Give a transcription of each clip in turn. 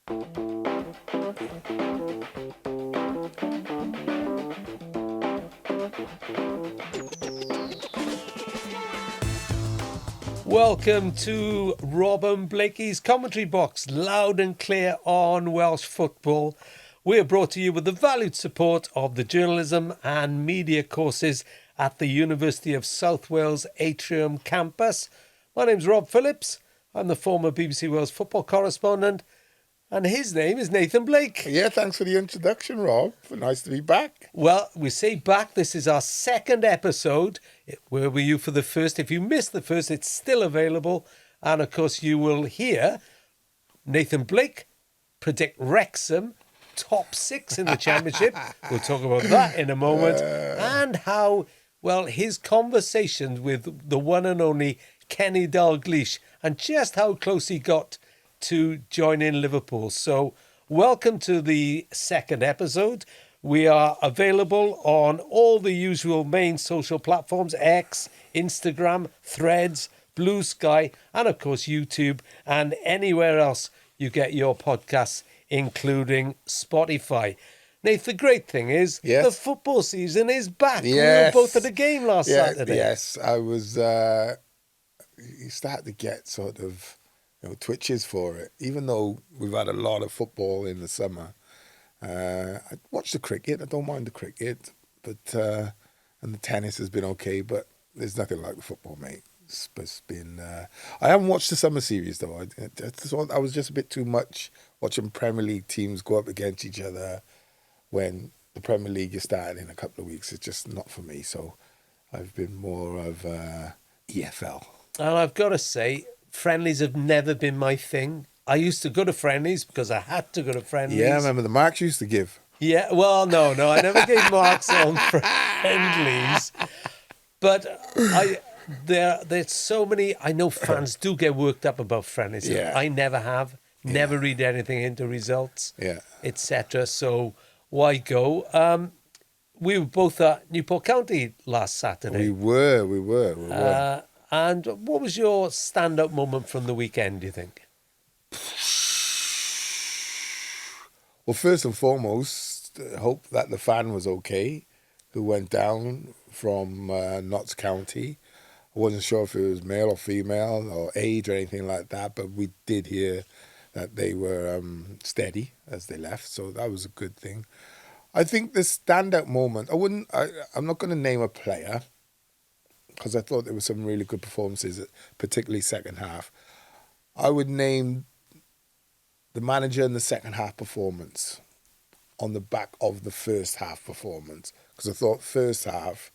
Welcome to Rob and Blakey's commentary box, loud and clear on Welsh football. We're brought to you with the valued support of the journalism and media courses at the University of South Wales Atrium campus. My name's Rob Phillips. I'm the former BBC Wales football correspondent, and his name is Nathan Blake. Yeah, thanks for the introduction, Rob. Nice to be back. Well, we say back. This is our second episode. Where were you for the first? If you missed the first, it's still available. And, of course, you will hear Nathan Blake predict Wrexham top 6 in the Championship. We'll talk about that in a moment. And how, well, his conversations with the one and only Kenny Dalglish and just how close he got to join in Liverpool. So welcome to the second episode. We are available on all the usual main social platforms: X, Instagram, Threads, Blue Sky, and of course YouTube, and anywhere else you get your podcasts, including Spotify. Nate, the great thing is the football season is back. Yes. We were both at the game last Saturday. Yes, I was. You start to get sort of twitches for it, even though we've had a lot of football in the summer. I watch the cricket. I don't mind the cricket, but and the tennis has been okay. But there's nothing like the football, mate. It's been. I haven't watched the summer series though. I was just a bit too much watching Premier League teams go up against each other when the Premier League is starting in a couple of weeks. It's just not for me. So I've been more of EFL. And I've got to say, friendlies have never been my thing. I used to go to friendlies because I had to go to friendlies. Yeah, I remember the marks you used to give. Yeah, well, no, I never gave marks on friendlies. But there's so many. I know fans do get worked up about friendlies. Yeah. I never have. Never read anything into results, etc. So why go? We were both at Newport County last Saturday. We were. And what was your stand-up moment from the weekend, do you think? Well, first and foremost, hope that the fan was okay who went down from Notts County. I wasn't sure if it was male or female or age or anything like that, but we did hear that they were steady as they left, so that was a good thing. I think the standout moment, I'm not going to name a player because I thought there were some really good performances, particularly second half. I would name the manager in the second half performance on the back of the first half performance, because I thought first half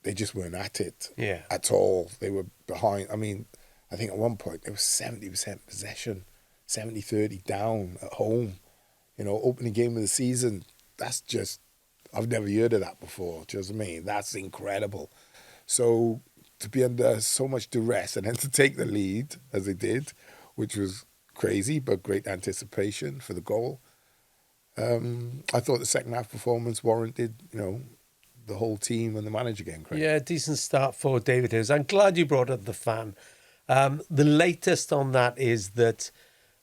they just weren't at it at all. They were behind. I mean, I think at one point there was 70% possession, 70-30 down at home. Opening game of the season, that's just, I've never heard of that before. Do you know what I mean? That's incredible. So to be under so much duress and then to take the lead as they did, which was crazy, but great anticipation for the goal. I thought the second half performance warranted, the whole team and the manager getting credit. Yeah, decent start for David Hughes. I'm glad you brought up the fan. The latest on that is that,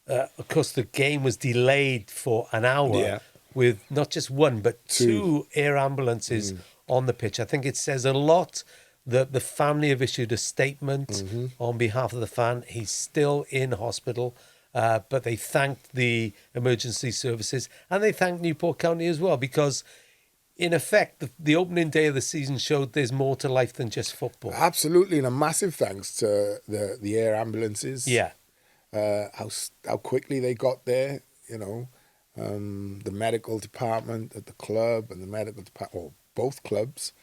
of course, the game was delayed for an hour with not just one, but two air ambulances on the pitch. I think it says a lot that the family have issued a statement on behalf of the fan. He's still in hospital, but they thanked the emergency services and they thanked Newport County as well, because in effect, the opening day of the season showed there's more to life than just football. Absolutely, and a massive thanks to the air ambulances. Yeah. How quickly they got there, the medical department at the club and the medical department, or both clubs,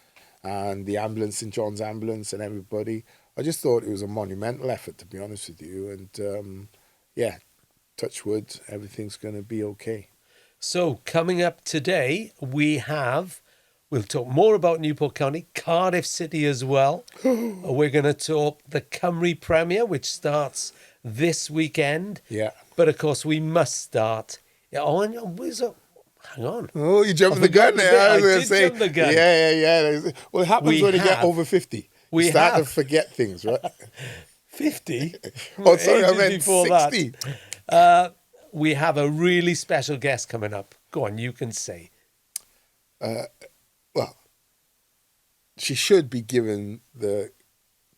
and the ambulance, St John's ambulance and everybody. I just thought it was a monumental effort, to be honest with you. And touch wood, everything's going to be okay. So coming up today, we'll talk more about Newport County, Cardiff City as well. We're going to talk the Cymru Premier, which starts this weekend. Yeah. But of course, we must start. Hang on. Oh, you jumped the gun there. I did jump the gun. Yeah. Well, it happens when you get over 50. You start to forget things, right? 50? Oh, sorry, I meant 60. we have a really special guest coming up. Go on, you can say. Well, she should be given the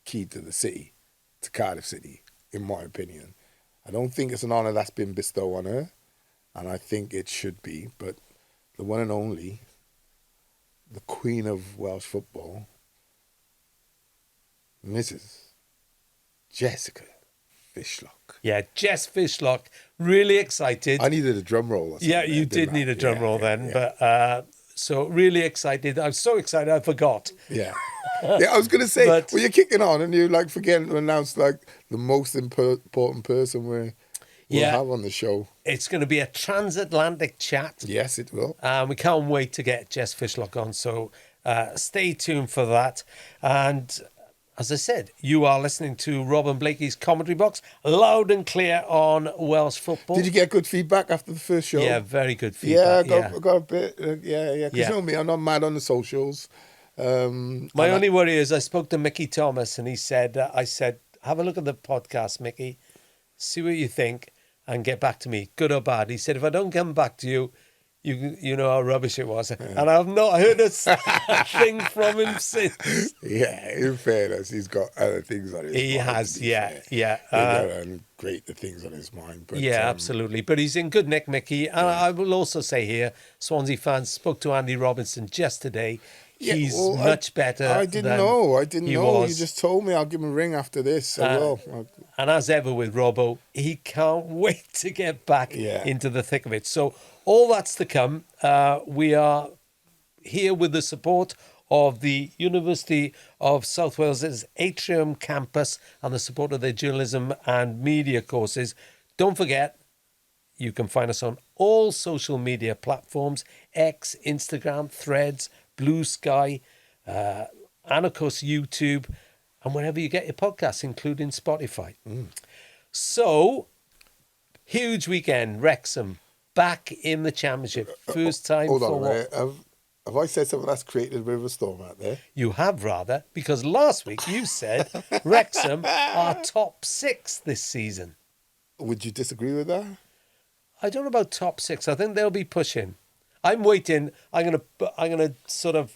key to the city, to Cardiff City, in my opinion. I don't think it's an honour that's been bestowed on her, and I think it should be, but the one and only, the Queen of Welsh football, Mrs. Jessica Fishlock. Yeah, Jess Fishlock, really excited. I needed a drum roll. Or something Yeah, you did need a drum roll then, but so really excited. I'm so excited I forgot. Yeah. Yeah, I was going to say, But- well, you're kicking on and you're like forgetting to announce like the most important person we'll have on the show. It's going to be a transatlantic chat. Yes, it will. We can't wait to get Jess Fishlock on, so stay tuned for that. And as I said, you are listening to Rob and Blakey's Commentary Box, loud and clear on Welsh football. Did you get good feedback after the first show? Yeah, very good feedback. Yeah, I got a bit. Because you know me, I'm not mad on the socials. My only worry is I spoke to Mickey Thomas and he said, I said, have a look at the podcast, Mickey, see what you think and get back to me, good or bad. He said, if I don't come back to you, you know how rubbish it was. And I've not heard a thing from him since. Yeah, in fairness, he's got other things on his mind. He has, yeah. Great the things on his mind. But, Yeah, absolutely. But he's in good nick, Mickey. And I will also say here, Swansea fans spoke to Andy Robinson just today. He's much better. I didn't know. Was. You just told me I'll give him a ring after this. I will. And as ever with Robbo, he can't wait to get back into the thick of it. So all that's to come. We are here with the support of the University of South Wales's Atrium campus and the support of their journalism and media courses. Don't forget, you can find us on all social media platforms, X, Instagram, Threads, Blue Sky, and of course YouTube, and wherever you get your podcasts, including Spotify. So, huge weekend, Wrexham back in the Championship. First time Hold for on, what? have I said something that's created a bit of a storm out there? You have rather, because last week you said Wrexham are top 6 this season. Would you disagree with that? I don't know about top 6. I think they'll be pushing. I'm waiting. I'm gonna sort of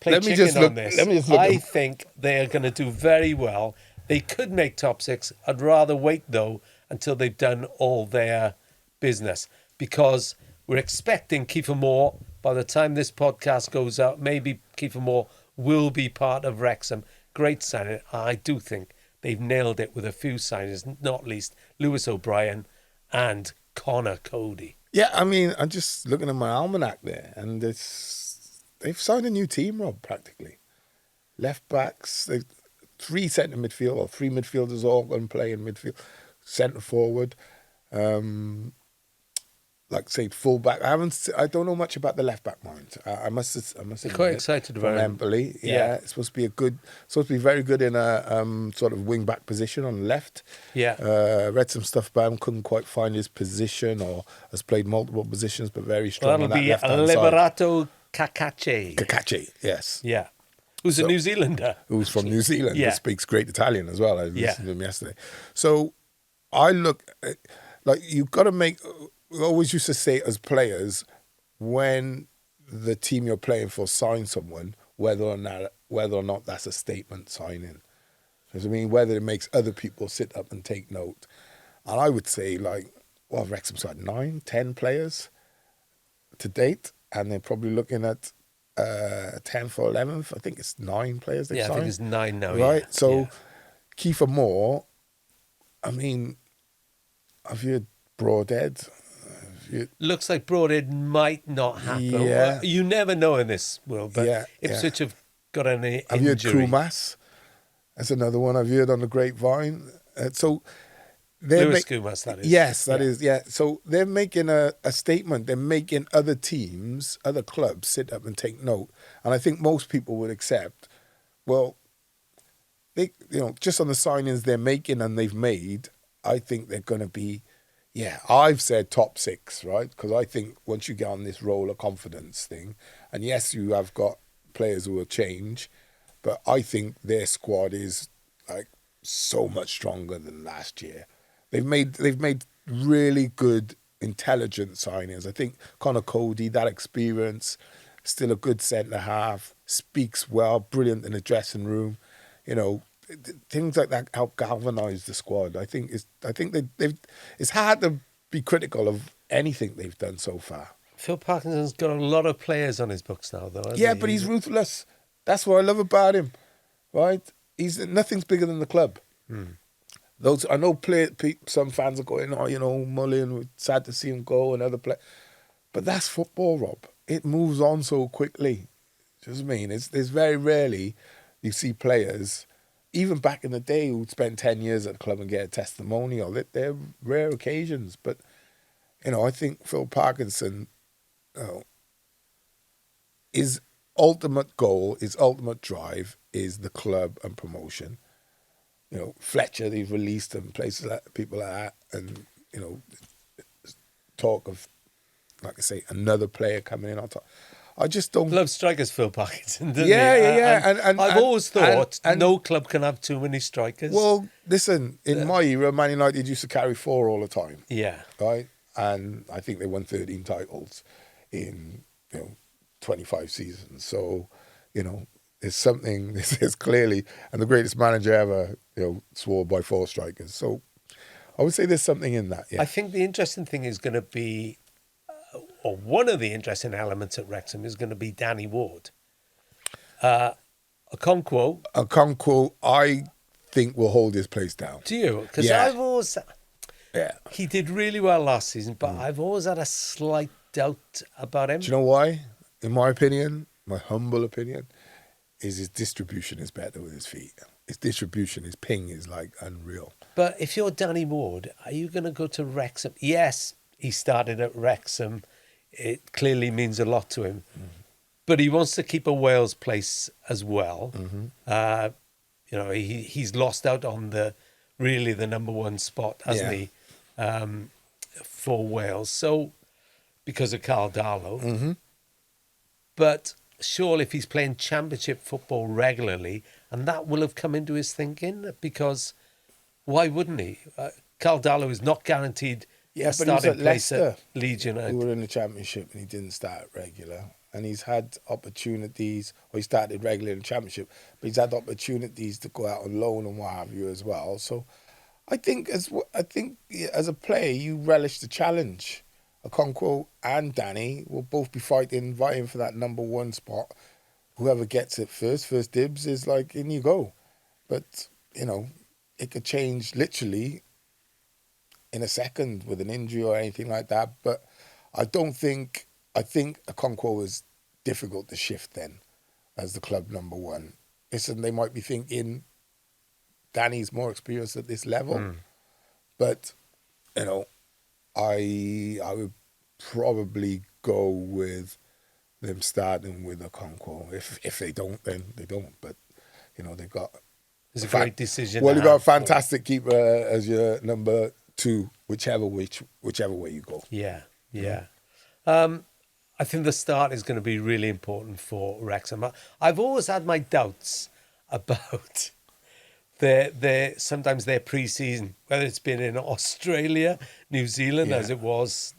play chicken on this. Let me just look. I think they are going to do very well. They could make top 6. I'd rather wait though until they've done all their business, because we're expecting Kiefer Moore by the time this podcast goes out. Maybe Kiefer Moore will be part of Wrexham. Great signing. I do think they've nailed it with a few signings, not least Lewis O'Brien and Connor Cody. Yeah, I mean, I'm just looking at my almanac there, and they've signed a new team, Rob, practically. Left backs, 3 centre midfield, or 3 midfielders all going to play in midfield. Centre forward, like say full back. I don't know much about the left back, mind. I must. They're quite excited about him. Empoli. Yeah, it's supposed to be very good in a sort of wing back position on the left. Yeah. Read some stuff about him, couldn't quite find his position, or has played multiple positions, but very strong on that left-hand side. Liberato Cacace. Cacace, yes. Yeah. Who's a New Zealander. Who's from New Zealand. Yeah. Who speaks great Italian as well. I listened to him yesterday. So I look at, like, you've got to make. We always used to say as players, when the team you're playing for signs someone, whether or not that's a statement signing. I mean, whether it makes other people sit up and take note. And I would say, like, well, Wrexham's got 9, 10 players to date, and they're probably looking at 10th or 11th. I think it's 9 players they've signed. I think it's 9 now. Right? Yeah. So, Kiefer Moore, I mean, I've heard Broadhead. Looks like Broadhead might not happen. Yeah. You never know in this world, but Ipswich have got an injury. I've heard Kumas. That's another one I've heard on the grapevine. So Lewis Kumas, that is. Yes, that is. Yeah. So they're making a statement. They're making other teams, other clubs sit up and take note. And I think most people would accept, well, they, just on the signings they're making and they've made, I think they're going to be, I've said top 6, right? Because I think once you get on this roll of confidence thing, and yes, you have got players who will change, but I think their squad is like so much stronger than last year. They've made really good, intelligent signings. I think Connor Cody, that experience, still a good centre half, speaks well, brilliant in the dressing room. You know, things like that help galvanise the squad. I think they've. It's hard to be critical of anything they've done so far. Phil Parkinson's got a lot of players on his books now, though. Hasn't Yeah, he? but he's ruthless. That's what I love about him, right? Nothing's bigger than the club. Those I know. Some fans are going, "Oh, you know, Mullin. We're sad to see him go," and other players. But that's football, Rob. It moves on so quickly. Do you know what I mean? There's very rarely you see players, even back in the day, who'd spend 10 years at the club and get a testimonial. They're rare occasions. But, you know, I think Phil Parkinson, his ultimate goal, his ultimate drive is the club and promotion. You know, Fletcher, they've released and places like people like that, and, you know, talk of, like I say, another player coming in on top. I just don't love strikers, Phil Parkinson, doesn't yeah, he? yeah. And I've always thought and no club can have too many strikers. well, listen, in my era, Man United used to carry 4 all the time. Yeah. Right? And I think they won 13 titles in, 25 seasons. So, you know, there's something, there's clearly, and the greatest manager ever, swore by 4 strikers. So I would say there's something in that, yeah. I think the interesting thing is going to be, or one of the interesting elements at Wrexham is going to be Danny Ward. Okonkwo, I think will hold his place down. do you? Because Yeah. I've always... Yeah. He did really well last season, but I've always had a slight doubt about him. Do you know why? In my opinion, my humble opinion, is his distribution is better with his feet. His distribution, his ping is like unreal. But if you're Danny Ward, are you going to go to Wrexham? Yes, he started at Wrexham. It clearly means a lot to him. But he wants to keep a Wales place as well. He's lost out on the number 1 spot, hasn't he, for Wales. So, because of Carl Darlow. But surely if he's playing championship football regularly, and that will have come into his thinking, because why wouldn't he? Carl Darlow is not guaranteed a starting place at Leeds United. He were in the championship and he didn't start regular. And he's had opportunities, or he started regular in the championship, but he's had opportunities to go out on loan and what have you as well. So I think as a player, you relish the challenge. Okonkwo and Danny will both be vying for that number 1 spot. Whoever gets it first dibs is like, in you go. But, it could change literally in a second with an injury or anything like that. But I think Okonkwo is difficult to shift then as the club number 1. Listen, they might be thinking Danny's more experienced at this level. But, I would probably go with them starting with Okonkwo. If they don't, then they don't. But, they've got... It's a great decision. Well, you've got a fantastic keeper as your number 2, whichever way you go. Yeah. I think the start is going to be really important for Wrexham. I've always had my doubts about sometimes their pre-season, whether it's been in Australia, New Zealand, as it was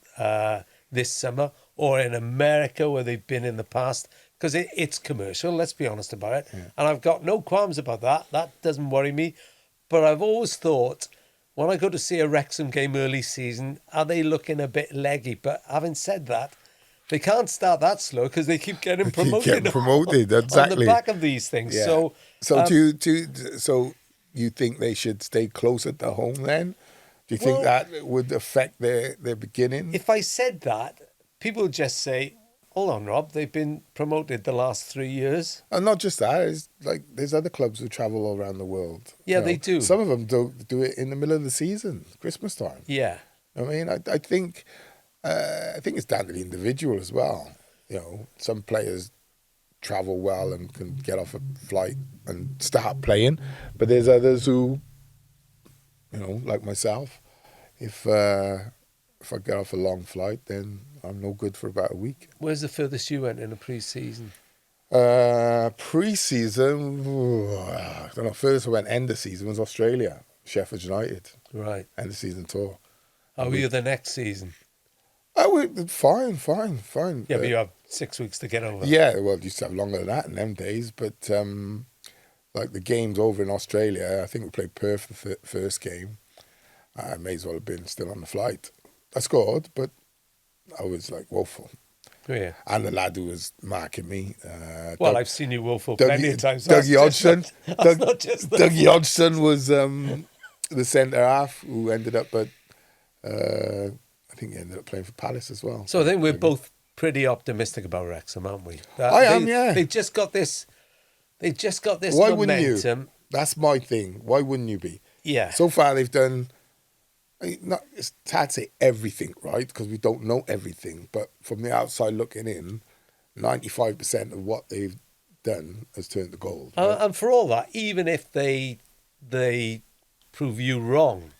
this summer, or in America, where they've been in the past, because it's commercial, let's be honest about it. Yeah. And I've got no qualms about that. That doesn't worry me. But I've always thought, when I go to see a Wrexham game early season, are they looking a bit leggy? But having said that, they can't start that slow because they keep getting promoted. Exactly. On the back of these things. Yeah. So you think they should stay closer to home then? Do you think that would affect their beginning? If I said that, people would just say, hold on, Rob, they've been promoted the last 3 years. And not just that, it's like there's other clubs who travel all around the world. Yeah, they do. Some of them do it in the middle of the season, Christmas time. Yeah. I mean, I think it's down to the individual as well. Some players travel well and can get off a flight and start playing, but there's others who, like myself, if I get off a long flight, then I'm no good for about a week. Where's the furthest you went in a pre-season? Pre-season, I don't know. Furthest I went end of season was Australia, Sheffield United. Right. End of season tour. How are you the next season? Fine. Yeah, but you have 6 weeks to get over. Yeah, well, you used to have longer than that in them days. But like the games over in Australia, I think we played Perth the first game. I may as well have been still on the flight. I scored, but I was like woeful. Oh, yeah. And the lad who was marking me. Well, I've seen you woeful plenty of times. Dougie Hodgson. Dougie Dougie Hodgson was the centre half who ended up at. I think he ended up playing for Palace as well. So I think we're both pretty optimistic about Wrexham, aren't we? I am, yeah. They've just got this. Why momentum. Wouldn't you? That's my thing. Why wouldn't you be? Yeah. So far they've done. It's hard to say everything, right? Because we don't know everything. But from the outside looking in, 95% of what they've done has turned to gold. Right? And for all that, even if they prove you wrong,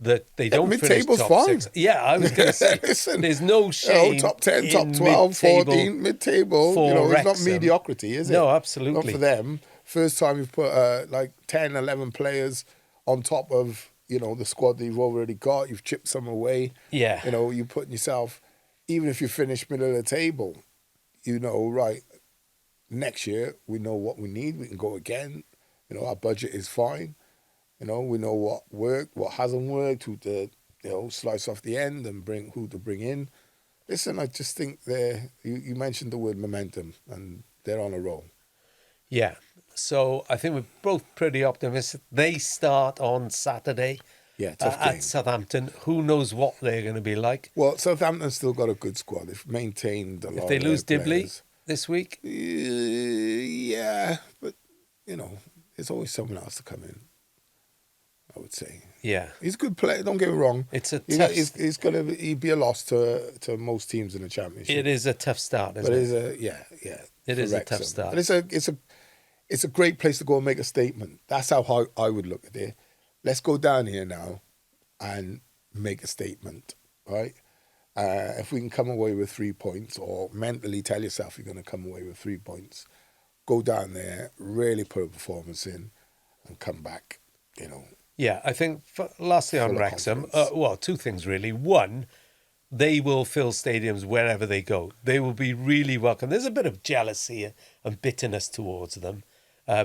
that they don't finish top fine. 6. Yeah, I was going to say, listen, there's no shame. Top 10, top 12, 14, mid-table. It's not mediocrity, is it? No, absolutely. Not for them. First time you've put like 10, 11 players on top of, the squad that you've already got. You've chipped some away. Yeah. You're putting yourself, even if you finish middle of the table, right, next year we know what we need. We can go again. Our budget is fine. We know what worked, what hasn't worked, who to, slice off the end and who to bring in. Listen, I just think you mentioned the word momentum, and they're on a roll. Yeah. So I think we're both pretty optimistic. They start on Saturday at Southampton. Who knows what they're going to be like? Well, Southampton's still got a good squad. They've maintained a lot. If they lose Dibley this week? Yeah, but, there's always someone else to come in, I would say. Yeah. He's a good player, don't get me wrong. It's a tough... He'd be a loss to most teams in the Championship. It is a tough start, isn't it? It is a tough start. But it's a great place to go and make a statement. That's how I would look at it. Let's go down here now and make a statement, right? If we can come away with 3 points, or mentally tell yourself you're going to come away with 3 points, go down there, really put a performance in, and come back, Yeah, I think, lastly on Wrexham, two things really. One, they will fill stadiums wherever they go. They will be really welcome. There's a bit of jealousy and bitterness towards them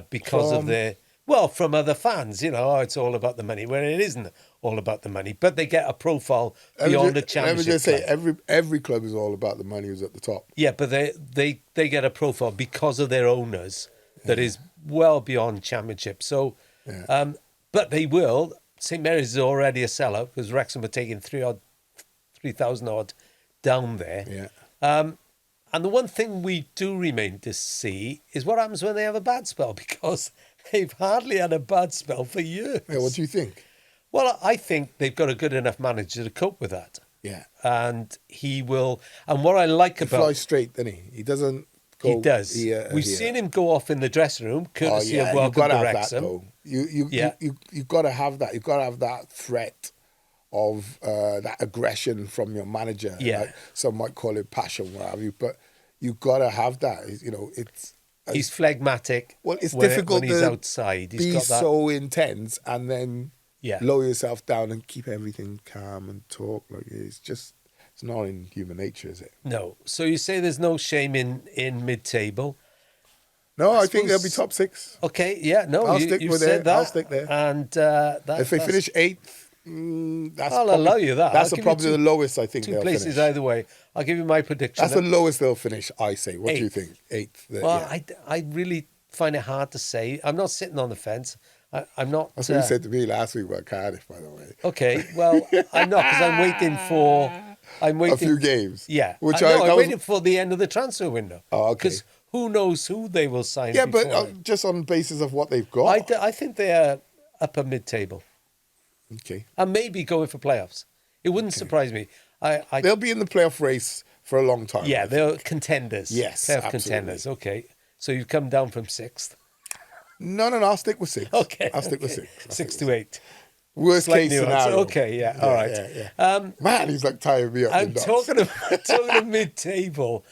because of their... Well, from other fans, it's all about the money, where it isn't all about the money. But they get a profile beyond the Championship. Let me just say, every club is all about the money who's at the top. Yeah, but they get a profile because of their owners that is well beyond Championship. So, but they will. St Mary's is already a seller because Wrexham are taking 3,000 odd down there. Yeah. And the one thing we do remain to see is what happens when they have a bad spell, because they've hardly had a bad spell for years. Yeah, what do you think? Well, I think they've got a good enough manager to cope with that. Yeah. And he will. And what I like he about... flies straight, doesn't he? He doesn't go... He does. We've seen him go off in the dressing room, courtesy of Welcome to Wrexham. You've got to have that. You've got to have that threat of that aggression from your manager. Yeah. Like, some might call it passion, what have you. But you've got to have that. He's phlegmatic. Well, it's difficult when he's outside. He's got that... so intense and then lower yourself down and keep everything calm and talk. Like it's not in human nature, is it? No. So you say there's no shame in mid-table? No, I think they'll be top 6. Okay, yeah, no, I'll stick with said it. that. I'll stick there. And if they finish 8th, I'll allow you that. That's probably the lowest I think they'll finish. 2 places either way. I'll give you my prediction. That's the lowest they'll finish, I say. What 8th. Do you think? 8th. Well, I really find it hard to say. I'm not sitting on the fence. I'm not... That's what you said to me last week about Cardiff, by the way. Okay, well, I'm not, because I'm waiting for... a few games. Yeah. I'm waiting for the end of the transfer window. Oh, okay. Because who knows who they will sign. Yeah, but just on the basis of what they've got. I think they're upper mid-table. Okay. And maybe going for playoffs. It wouldn't surprise me. They'll be in the playoff race for a long time. Yeah, they're contenders. Yes, playoff absolutely. contenders. Okay. So you've come down from 6th. No, I'll stick with 6. Okay. I'll stick with 6. 6 to 8. Worst case scenario. Okay, yeah, all right. Yeah. Man, he's like tiring me up. I'm talking of mid-table.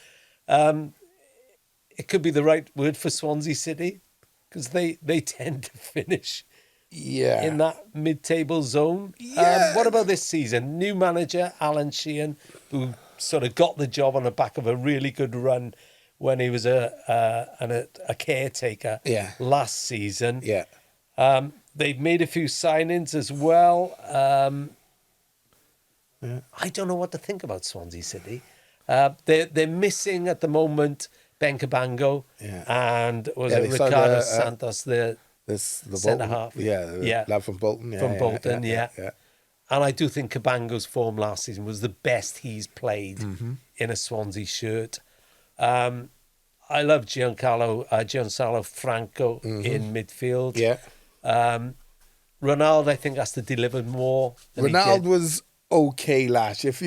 It could be the right word for Swansea City, because they tend to finish Yeah. in that mid-table zone. Yeah. What about this season? New manager, Alan Sheehan, who sort of got the job on the back of a really good run when he was a caretaker Yeah. last season. Yeah. They've made a few signings as well. I don't know what to think about Swansea City. They're missing at the moment Ben Cabango and they signed Ricardo Santos, the centre Bolton, half. the lad from Bolton. From Bolton. And I do think Cabango's form last season was the best he's played in a Swansea shirt. I love Giancarlo Franco in midfield. Yeah. Ronaldo, I think, has to deliver more. Ronaldo was okay last year. If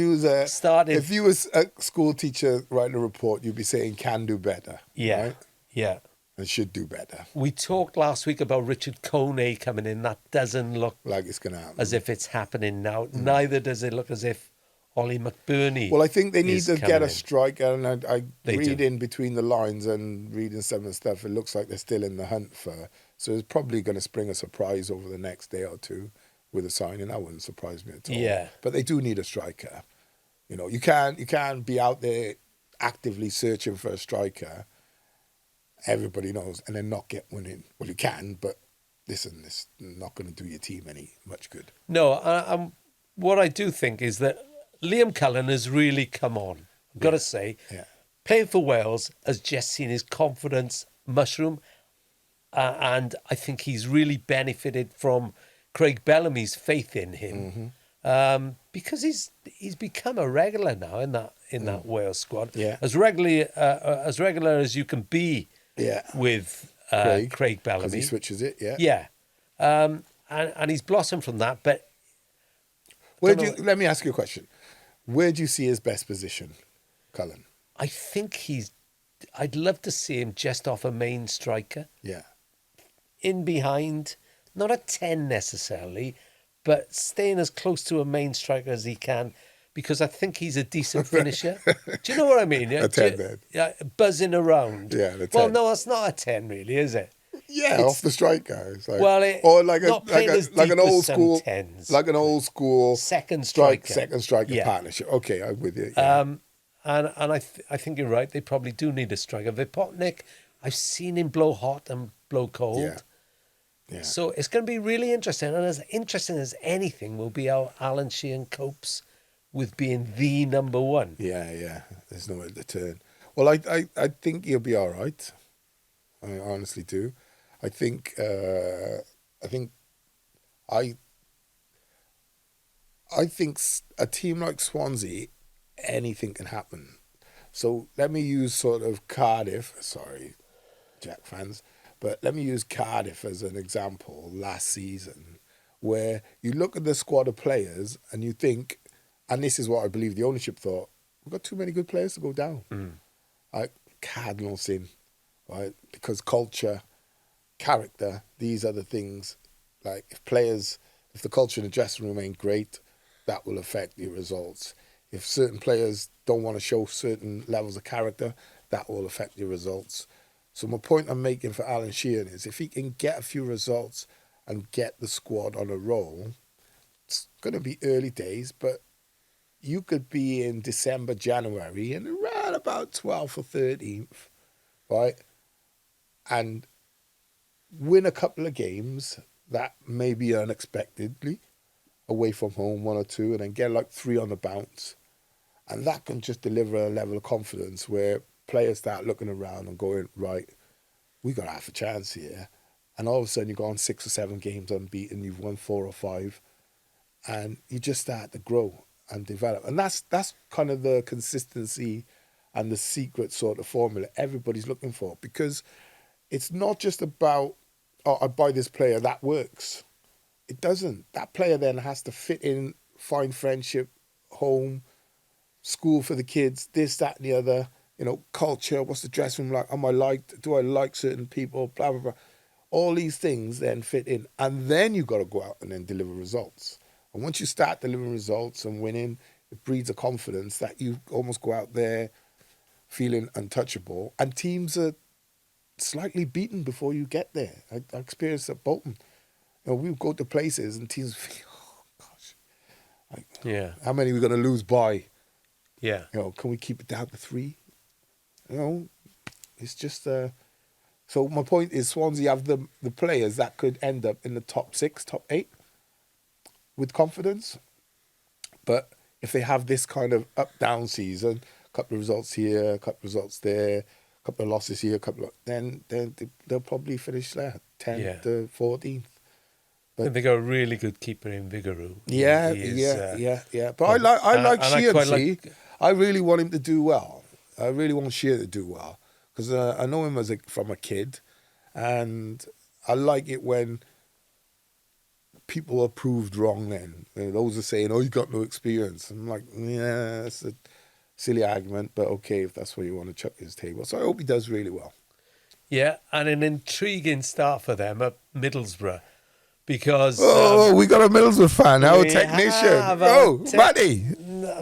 you was a school teacher writing a report, you'd be saying can do better. Yeah. Right? Yeah. And should do better. We talked last week about Richard Kone coming in. That doesn't look like it's going to happen. As if it's happening now. Neither does it look as if Ollie McBurney. Well, I think they need to get a striker, and I read in between the lines and reading some of the stuff. It looks like they're still in the hunt for. So it's probably going to spring a surprise over the next day or two with a signing. That wouldn't surprise me at all. Yeah. But they do need a striker. You know, you can't be out there actively searching for a striker. Everybody knows, and then not get winning. Well, you can, but listen, it's not going to do your team any much good. No, what I do think is that Liam Cullen has really come on. I've got to say, playing for Wales has just seen his confidence mushroom, and I think he's really benefited from Craig Bellamy's faith in him, because he's become a regular now in that Wales squad. Yeah. As regular as you can be. Yeah. With Craig Bellamy. Because he switches it, Yeah. And he's blossomed from that, but... Let me ask you a question. Where do you see his best position, Cullen? I think I'd love to see him just off a main striker. Yeah. In behind, not a 10 necessarily, but staying as close to a main striker as he can, because I think he's a decent finisher. Do you know what I mean? A 10 then. Yeah, buzzing around. Yeah, the 10. Well, no, it's not a 10 really, is it? Yeah, off the striker. It's like, or like an old school, tens, like an old school second striker partnership. Okay, I'm with you. Yeah. And I think you're right. They probably do need a striker. Vipotnik, I've seen him blow hot and blow cold. Yeah. So it's going to be really interesting, and as interesting as anything will be how Alan Sheehan copes with being the number one. Yeah. There's nowhere to turn. Well, I think he'll be all right. I honestly do. I think a team like Swansea, anything can happen. So let me use sort of Cardiff. Sorry, Jack fans, but let me use Cardiff as an example. Last season, where you look at the squad of players and you think, and this is what I believe the ownership thought, we've got too many good players to go down. Like cardinal sin, right? Because culture, character, these are the things. Like if the culture in the dressing room ain't great, that will affect your results. If certain players don't want to show certain levels of character, that will affect your results. So my point I'm making for Alan Sheehan is if he can get a few results and get the squad on a roll, it's going to be early days, but you could be in December, January, and around about 12th or 13th, right? And win a couple of games that maybe unexpectedly away from home, 1 or 2, and then get like 3 on the bounce. And that can just deliver a level of confidence where players start looking around and going, right, we got half a chance here. And all of a sudden you've gone 6 or 7 games unbeaten, you've won 4 or 5, and you just start to grow and develop. And that's kind of the consistency and the secret sort of formula everybody's looking for, because it's not just about, oh, I buy this player, that works. It doesn't. That player then has to fit in, find friendship, home, school for the kids, this, that, and the other, culture, what's the dressing room like, am I liked, do I like certain people, blah, blah, blah. All these things then fit in. And then you've got to go out and then deliver results. And once you start delivering results and winning, it breeds a confidence that you almost go out there feeling untouchable. And teams are slightly beaten before you get there. I experienced at Bolton. we go to places and teams think, oh gosh, Yeah. how many are we going to lose by? Yeah. Can we keep it down to 3? It's just. So my point is, Swansea have the players that could end up in the top 6, top 8 with confidence. But if they have this kind of up-down season, a couple of results here, a couple of results there, a couple of losses here, then they'll probably finish there, 10th to 14th. And they got a really good keeper in Vigouroux. Yeah. But I like Sheehan. I really want him to do well. I really want Sheehan to do well because I know him from a kid, and I like it when people are proved wrong. Then those are saying, "Oh, you got no experience." I'm like, yeah, that's a silly argument, but okay, if that's what you want to chuck his table. So I hope he does really well. Yeah, and an intriguing start for them at Middlesbrough. Because we got a Middlesbrough fan, our technician. Matty,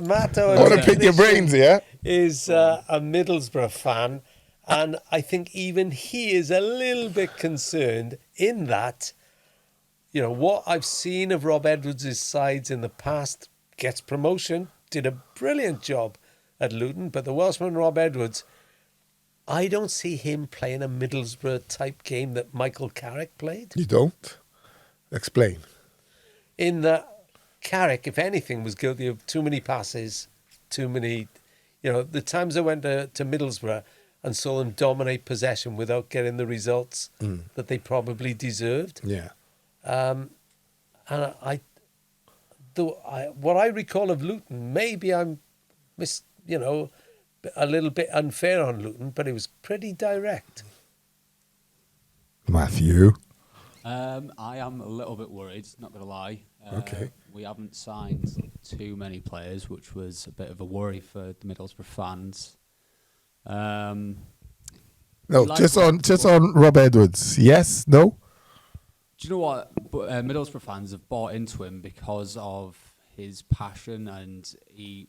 Matt, I want to pick your brains here. Is a Middlesbrough fan, and I think even he is a little bit concerned in that, what I've seen of Rob Edwards' sides in the past, gets promotion, did a brilliant job at Luton, but the Welshman Rob Edwards, I don't see him playing a Middlesbrough type game that Michael Carrick played. You don't? Explain. In that Carrick, if anything, was guilty of too many passes, too many... the times I went to Middlesbrough and saw them dominate possession without getting the results that they probably deserved. Yeah. And what I recall of Luton, maybe I'm a little bit unfair on Luton, but it was pretty direct. Matthew? I am a little bit worried, not going to lie. Okay. We haven't signed too many players, which was a bit of a worry for the Middlesbrough fans. Just on Rob Edwards. Yes? No? Do you know what? Middlesbrough fans have bought into him because of his passion, and he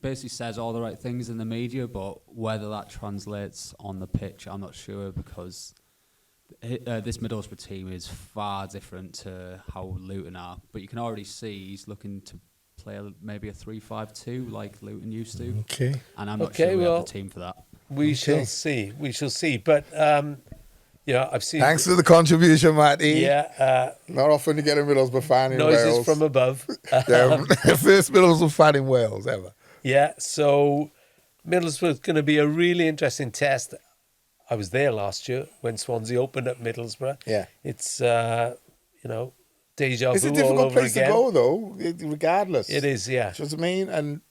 basically says all the right things in the media, but whether that translates on the pitch, I'm not sure, because this Middlesbrough team is far different to how Luton are. But you can already see he's looking to play maybe a 3-5-2 like Luton used to. Okay. And I'm not sure we have the team for that. We shall see. But, I've seen... Thanks for the contribution, Matty. Yeah. Not often to get a Middlesbrough fan in noises Wales. from above. First Middlesbrough fan in Wales ever. Yeah, so Middlesbrough is going to be a really interesting test. I was there last year when Swansea opened at Middlesbrough. Yeah. It's, deja vu It's a all difficult over place again. to go, though, regardless. It is, yeah. Do you know what I mean? And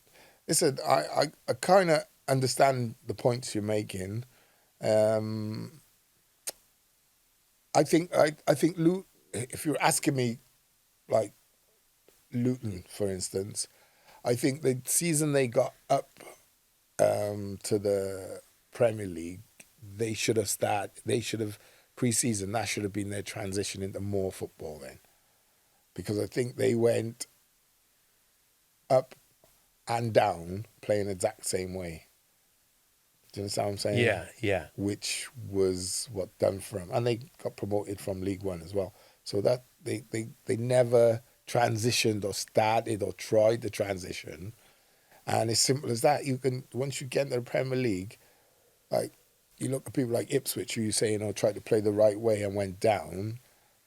listen, I kind of understand the points you're making. I think if you're asking me, like Luton, for instance, I think the season they got up to the Premier League, they should have pre-season, that should have been their transition into more football then. Because I think they went up and down playing the exact same way. Do you understand what I'm saying? Yeah. Which was what done for them. And they got promoted from League One as well. So that they never transitioned or started or tried the transition. And as simple as that, once you get into the Premier League, like, you look at people like Ipswich, who you say, tried to play the right way and went down.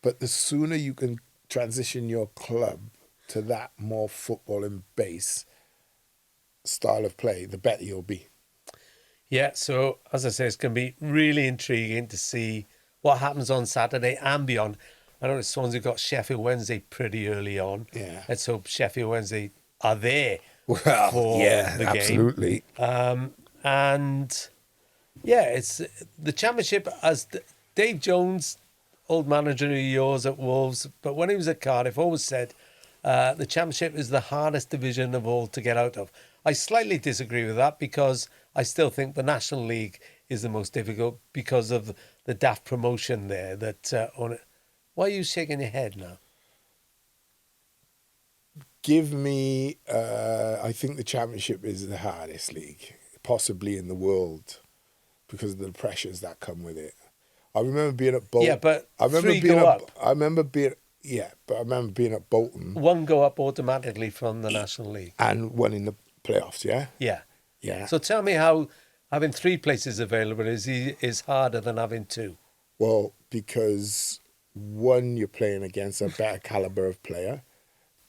But the sooner you can transition your club to that more footballing base style of play, the better you'll be. Yeah, so as I say, it's going to be really intriguing to see what happens on Saturday and beyond. I know Swansea got Sheffield Wednesday pretty early on. Yeah. Let's hope Sheffield Wednesday are there for the absolutely. game. And yeah, it's the Championship, as Dave Jones, old manager of yours at Wolves, but when he was at Cardiff, always said the Championship is the hardest division of all to get out of. I slightly disagree with that because I still think the National League is the most difficult because of the daft promotion there. Why are you shaking your head now? Give me, I think the Championship is the hardest league, possibly in the world, because of the pressures that come with it. I remember being at Bolton. Yeah, but I remember three go up. I remember being Yeah, but I remember being at Bolton One go up automatically from the National League. and one in the playoffs, yeah? Yeah. Yeah. So tell me how having 3 places available is harder than having 2. Well, because one, you're playing against a better caliber of player.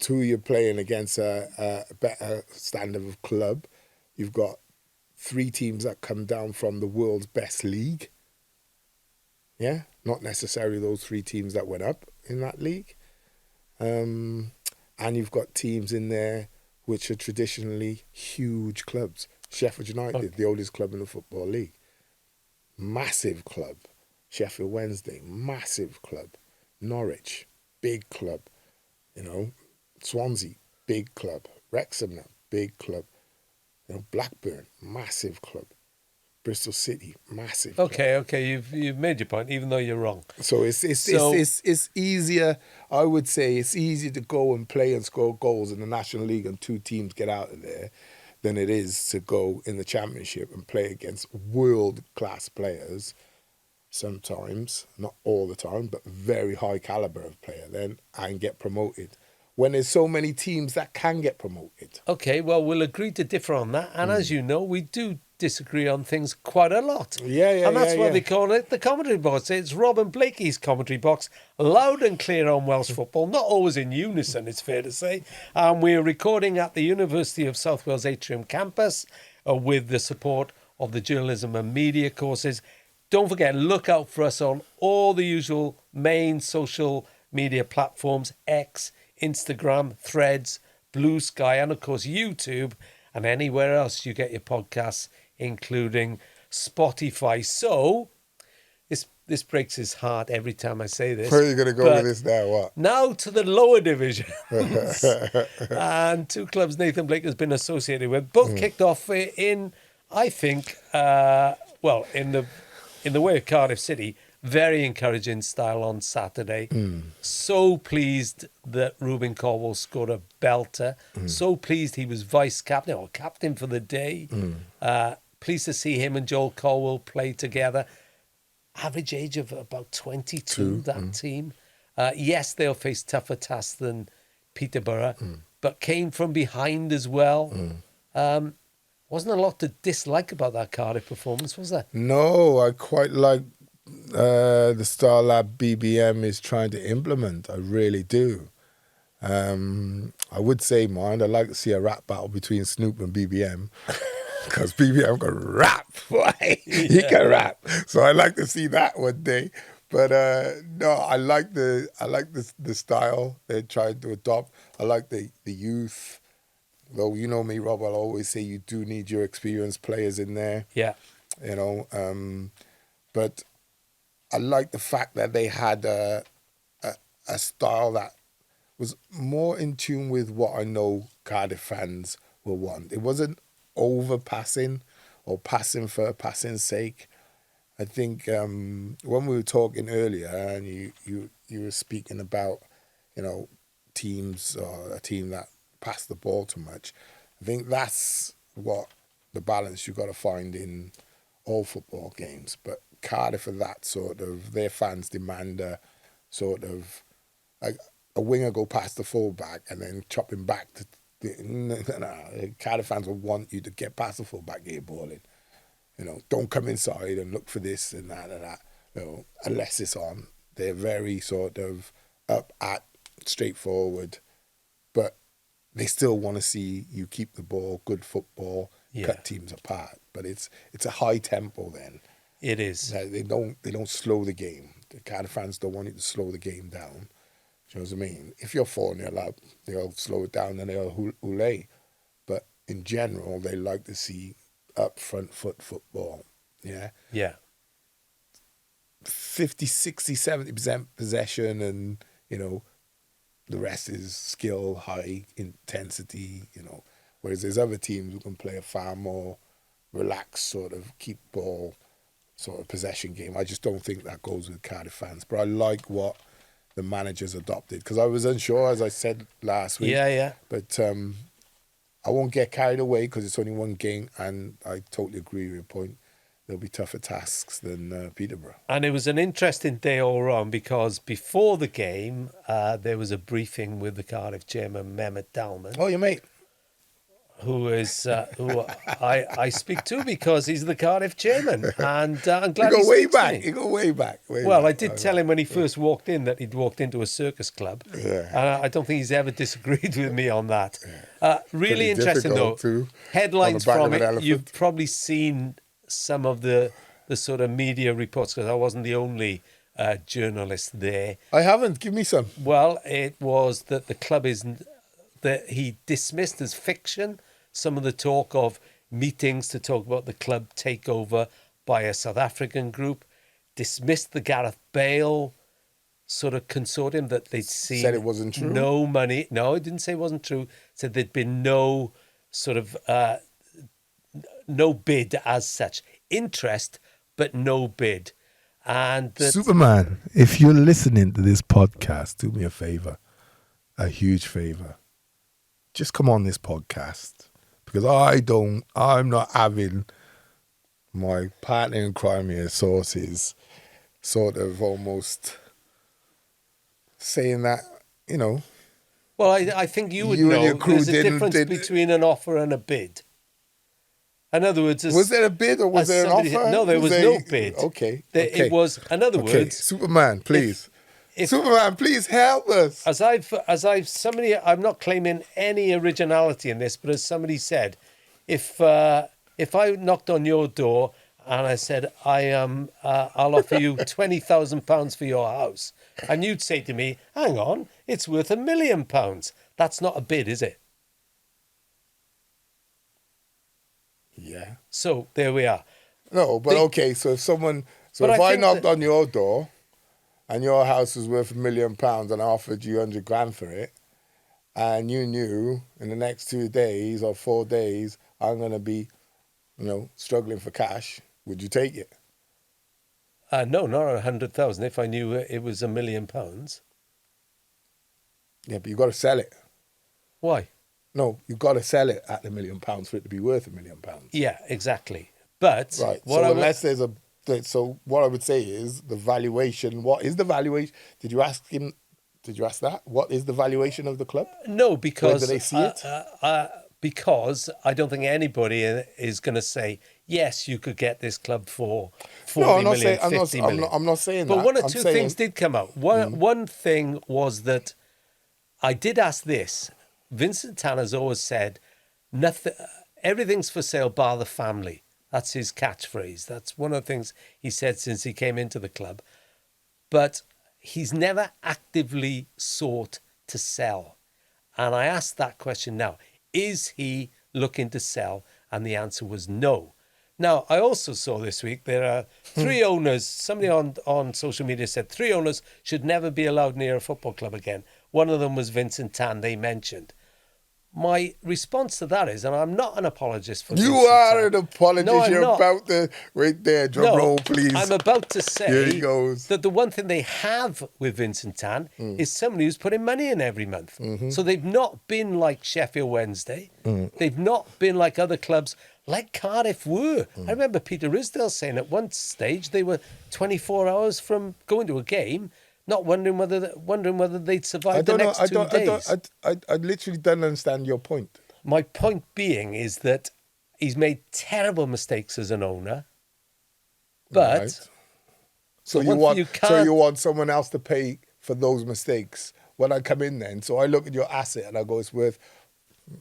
2, you're playing against a better standard of club. You've got 3 teams that come down from the world's best league. Yeah, not necessarily those 3 teams that went up in that league. And you've got teams in there which are traditionally huge clubs. Sheffield United, the oldest club in the Football League. Massive club. Sheffield Wednesday, massive club. Norwich, big club. You know, Swansea, big club. Wrexham, big club. You know, Blackburn, massive club. Bristol City, massive club. Okay, you've made your point, even though you're wrong. So it's easier. I would say it's easier to go and play and score goals in the National League and 2 teams get out of there than it is to go in the Championship and play against world-class players sometimes, not all the time, but very high caliber of player then, and get promoted. When there's so many teams that can get promoted. Okay, well, we'll agree to differ on that. And as you know, we do disagree on things quite a lot. Yeah, And that's why yeah. they call it the commentary box. It's Rob and Blakey's commentary box, loud and clear on Welsh football, not always in unison, it's fair to say. And we're recording at the University of South Wales Atrium campus with the support of the journalism and media courses. Don't forget, look out for us on all the usual main social media platforms, X, Instagram, Threads, Blue Sky, and of course YouTube, and anywhere else you get your podcasts, including Spotify. So this breaks his heart every time I say this. Where are you going to go with this now? What? Now to the lower divisions. And 2 clubs Nathan Blake has been associated with. Both kicked off in, I think, in the way of Cardiff City, very encouraging style on Saturday. So pleased that Ruben Colwell scored a belter. So pleased he was vice-captain or captain for the day. Pleased to see him and Joel Colwell play together. Average age of about 22, that team. Yes, they'll face tougher tasks than Peterborough, but came from behind as well. Wasn't a lot to dislike about that Cardiff performance, was there? No, I quite like the style that BBM is trying to implement. I really do. I would say, mind, I'd like to see a rap battle between Snoop and BBM. Because BBM can rap, boy. He can rap. So I'd like to see that one day. But no, I like the style they're trying to adopt. I like the youth. Though you know me, Rob, I'll always say you do need your experienced players in there. Yeah. You know, but I like the fact that they had a style that was more in tune with what I know Cardiff fans will want. It wasn't overpassing or passing for passing's sake. I think when we were talking earlier and you were speaking about, you know, teams or a team that pass the ball too much. I think that's what the balance you got to find in all football games. But Cardiff are that sort of, their fans demand a sort of, like a winger go past the fullback and then chop him back to, Cardiff fans will want you to get past the fullback, get your ball in. You know, don't come inside and look for this and that and that. You know, unless it's on. They're very sort of up at, straightforward, but they still want to see you keep the ball, good football, cut teams apart. But it's a high tempo then. It is. They don't slow the game. The Cardiff fans don't want you to slow the game down. Do you know what I mean? If you're 4-0 up, they'll slow it down and they'll hooray. But in general, they like to see up front foot football. Yeah. Yeah. 50, 60, 70% possession and, you know, the rest is skill, high intensity, you know. Whereas there's other teams who can play a far more relaxed sort of keep ball sort of possession game. I just don't think that goes with Cardiff fans. But I like what the managers adopted because I was unsure, as I said last week. Yeah. But I won't get carried away because it's only one game, and I totally agree with your point. there'll be tougher tasks than Peterborough. And it was an interesting day all round because before the game, there was a briefing with the Cardiff chairman, Mehmet Dalman, Oh, your mate. who I speak to because he's the Cardiff chairman. And I'm glad You he go way speaks to back. me. You go way back. Well, I did tell him when he first walked in that he'd walked into a circus club. Yeah. And I don't think he's ever disagreed with me on that. Really Pretty interesting, though. difficult to- Headlines on the back from of an it. elephant. You've probably seen some of the sort of media reports because I wasn't the only journalist there. I haven't. Give me some. Well, it was that the club isn't, that he dismissed as fiction some of the talk of meetings to talk about the club takeover by a South African group, dismissed the Gareth Bale sort of consortium that they'd seen. Said it wasn't true? No money. No, it didn't say it wasn't true. Said there'd been no sort of, no bid as such. Interest, but no bid. And that, Superman, if you're listening to this podcast, do me a favor, a huge favor. Just come on this podcast because I'm not having my partner in crime here, sources, sort of almost saying that, you know. well, I think you would You and know your crew there's a didn't- difference between an offer and a bid. In other words, Was there a bid or was as there an somebody- offer? no, there was no bid. Okay. It was, in other Okay, words, Superman, please. if- Superman, please help us. I'm not claiming any originality in this, but as somebody said, if I knocked on your door and I said, I'll offer you £20,000 for your house, and you'd say to me, hang on, it's worth £1 million. That's not a bid, is it? Yeah. So there we are. No, but okay, so if someone, But if I I think knocked that- on your door and your house was worth £1 million and I offered you 100 grand for it, and you knew in the next 2 days or 4 days I'm going to be, struggling for cash, would you take it? No, not 100,000. If I knew it was £1 million. Yeah, but you got to sell it. Why? No, you got to sell it at £1 million for it to be worth £1 million. Yeah, exactly. But Right. what So what I would say is the valuation. What is the valuation? Did you ask him? Did you ask that? What is the valuation of the club? no, because Where do they see it? Because I don't think anybody is going to say yes. You could get this club for 40 million, 50 million. I'm not saying that. But one or I'm two saying- things did come out. One thing was that I did ask this. Vincent Tanner's always said, "Nothing, everything's for sale bar the family." That's his catchphrase. That's one of the things he said since he came into the club. But he's never actively sought to sell. And I asked that question now. Is he looking to sell? And the answer was no. Now, I also saw this week there are 3 owners. Somebody on social media said 3 owners should never be allowed near a football club again. One of them was Vincent Tan, they mentioned. My response to that is, and I'm not an apologist for You Vincent are Tan. an apologist. No, I'm You're not. about to right there. Drum roll, please. I'm about to Here say he goes. that the one thing they have with Vincent Tan is somebody who's putting money in every month. Mm-hmm. So they've not been like Sheffield Wednesday. They've not been like other clubs like Cardiff were. I remember Peter Risdale saying at one stage they were 24 hours from going to a game, not wondering whether they'd survive the next 2 days. I literally don't understand your point. My point being is that he's made terrible mistakes as an owner, but Right. So the you one want thing you can't- want someone else to pay for those mistakes when I come in then. So I look at your asset and I go, it's worth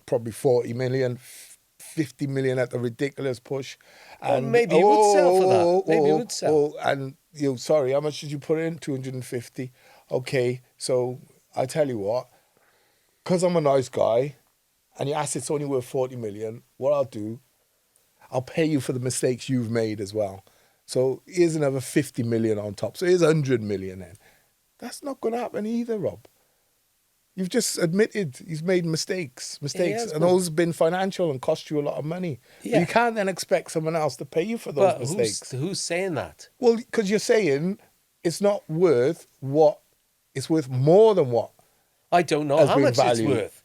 probably 40 million, 50 million at the ridiculous push. Well, maybe you would sell for that. Maybe you would sell. And sorry, how much did you put in? 250. Okay, so I tell you what, because I'm a nice guy and your asset's only worth 40 million, what I'll do, I'll pay you for the mistakes you've made as well. So here's another 50 million on top. So here's 100 million then. That's not going to happen either, Rob. You've just admitted he's made mistakes, has, and but- those have been financial and cost you a lot of money. But Yeah. you can't then expect someone else to pay you for those but mistakes. who's saying that? Well, because you're saying it's not worth what, it's worth more than what. I don't know Has how been much valued. it's worth.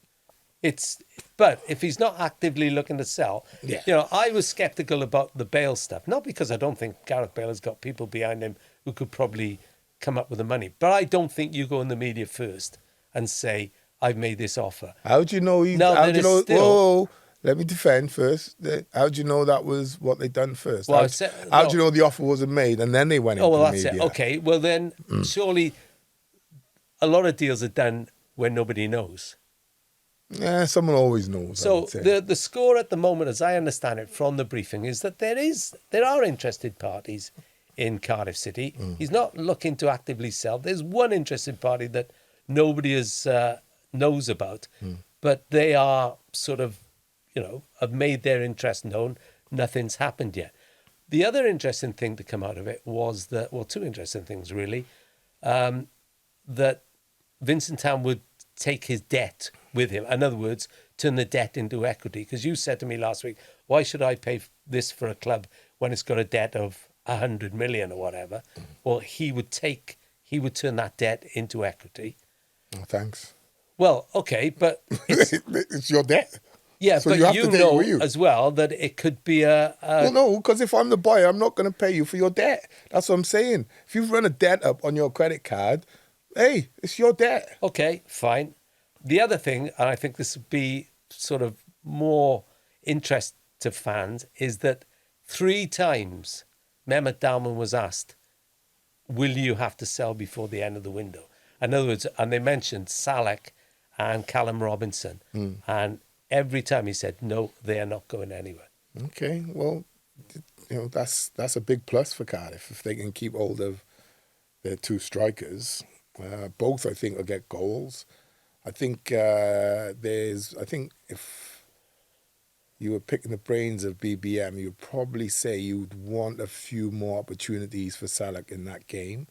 But if he's not actively looking to sell, Yeah. I was sceptical about the Bale stuff. Not because I don't think Gareth Bale has got people behind him who could probably come up with the money, but I don't think you go in the media first and say, I've made this offer. How do you know he? No, how there do you is know? still- Whoa, let me defend first. How do you know that was what they done first? Well, How do you know the offer wasn't made and then they went Oh, into well, the that's media? it. Okay, well then, surely a lot of deals are done when nobody knows. Yeah, someone always knows. I So would say. the score at the moment, as I understand it from the briefing, is that there are interested parties in Cardiff City. He's not looking to actively sell. There's one interested party that nobody knows about, but they are sort of, have made their interest known. Nothing's happened yet. The other interesting thing to come out of it was that, well, two interesting things really, that Vincent Town would take his debt with him. In other words, turn the debt into equity. Because you said to me last week, why should I pay this for a club when it's got a debt of 100 million or whatever? Well, he would turn that debt into equity. Oh, thanks. Well, okay, but it's, It's your debt. yeah, So but you have you to take it know with you. as well that it could be Well, no, because if I'm the buyer, I'm not going to pay you for your debt. That's what I'm saying. If you've run a debt up on your credit card, hey, it's your debt. okay, fine. The other thing, and I think this would be sort of more interest to fans, is that 3 times Mehmet Dalman was asked, will you have to sell before the end of the window? In other words, and they mentioned Salek and Callum Robinson. And every time he said, no, they are not going anywhere. Okay, well, that's a big plus for Cardiff if they can keep hold of their 2 strikers. Both, I think, will get goals. I think if you were picking the brains of BBM, you'd probably say you'd want a few more opportunities for Salek in that game.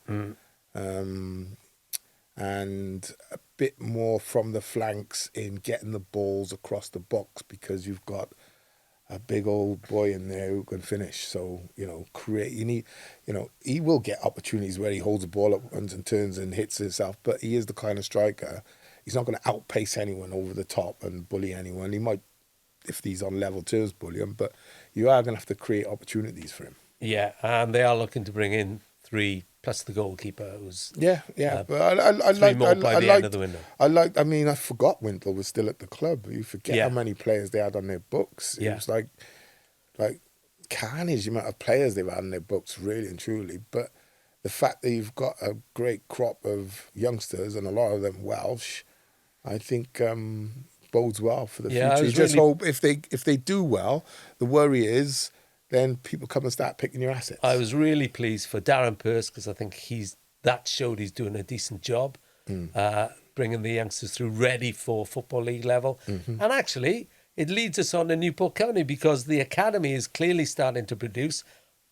And a bit more from the flanks in getting the balls across the box because you've got a big old boy in there who can finish. So, he will get opportunities where he holds the ball up, runs and turns and hits himself, but he is the kind of striker. He's not going to outpace anyone over the top and bully anyone. He might, if he's on level terms, bully him, but you are going to have to create opportunities for him. Yeah, and they are looking to bring in 3 plus the goalkeeper who's But I 3 more by the end of the window. I forgot Wintle was still at the club. You forget Yeah. how many players they had on their books. It Yeah. was like carnage the amount of players they've had on their books, really and truly. But the fact that you've got a great crop of youngsters and a lot of them Welsh, I think bodes well for the Yeah, I future. You was just really- hope if they do well, the worry is then people come and start picking your assets. I was really pleased for Darren Pearce because I think that showed he's doing a decent job, bringing the youngsters through ready for Football League level. And actually, it leads us on to Newport County because the academy is clearly starting to produce.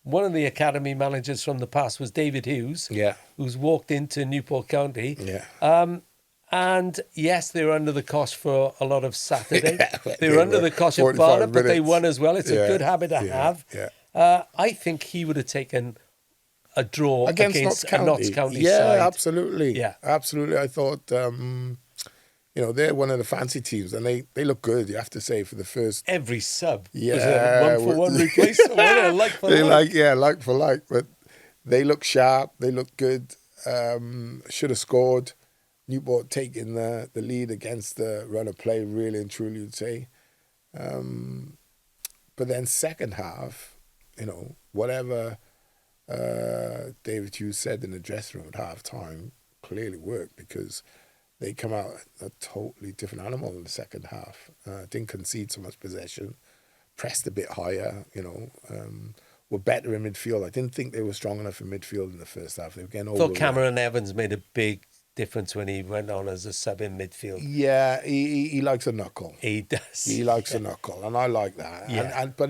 One of the academy managers from the past was David Hughes, who's walked into Newport County. Yeah. And yes, they were under the cosh for a lot of Saturday. Yeah, they were under the cosh at 45 Barnet, but they minutes. won as well. It's a Yeah, good habit to yeah, have. yeah. I think he would have taken a draw against against Notts a Notts County. County Yeah, side. absolutely. Yeah. Absolutely. I thought, they're one of the fancy teams and they look good, you have to say, for the first. Every sub was Yeah, a 1-for-1 replacement. Like for They like. like for like. But they look sharp. They look good. Should have scored. Newport taking the lead against the run of play, really and truly, you'd say. But then second half, whatever David Hughes said in the dressing room at half time clearly worked because they come out a totally different animal in the second half. Didn't concede so much possession, pressed a bit higher, were better in midfield. I didn't think they were strong enough in midfield in the first half. They were getting I over. thought Cameron Evans made a big difference when he went on as a sub in midfield. Yeah, he likes a knuckle. He does. He likes a knuckle, and I like that. Yeah. But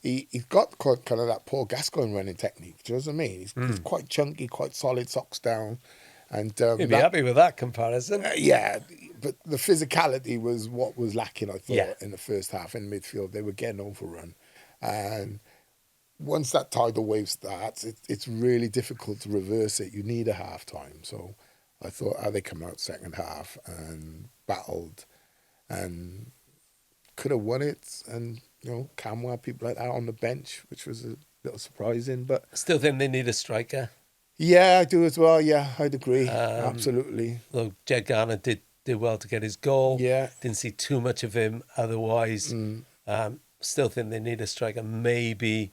he's got kind of that Paul Gascoigne running technique. Do you know what I mean? He's quite chunky, quite solid, socks down. And You'd be happy with that comparison. yeah, but the physicality was what was lacking, I thought, Yeah. in the first half in midfield. They were getting overrun. And once that tidal wave starts, it's really difficult to reverse it. You need a half time. So I thought how they come out second half and battled and could have won it. And, Camwa had people like that on the bench, which was a little surprising. But Still think they need a striker. yeah, I do as well. Yeah, I'd agree. Absolutely. Though Jed Garner did well to get his goal. Yeah. Didn't see too much of him otherwise. Still think they need a striker. Maybe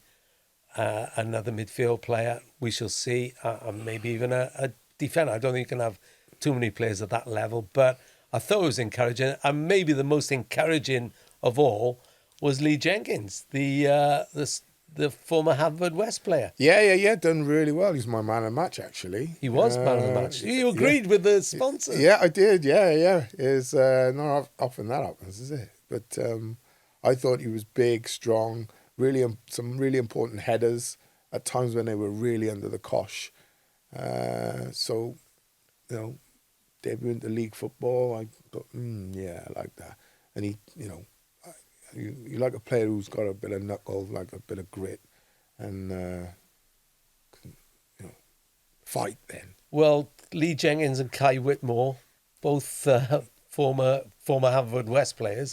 another midfield player. We shall see. Maybe even a defender. I don't think you can have too many players at that level. But I thought it was encouraging. And maybe the most encouraging of all was Lee Jenkins, the former Haverfordwest player. Yeah. Done really well. He's my man of the match, actually. He was man of the match. You agreed with the sponsor. Yeah, I did. Yeah. It's not often that happens, is it? But I thought he was big, strong, some really important headers at times when they were really under the cosh. So, debut into league football, I thought, I like that. And he, you like a player who's got a bit of knuckle, like a bit of grit, and fight then. Well, Lee Jenkins and Kai Whitmore, both former Haverfordwest players,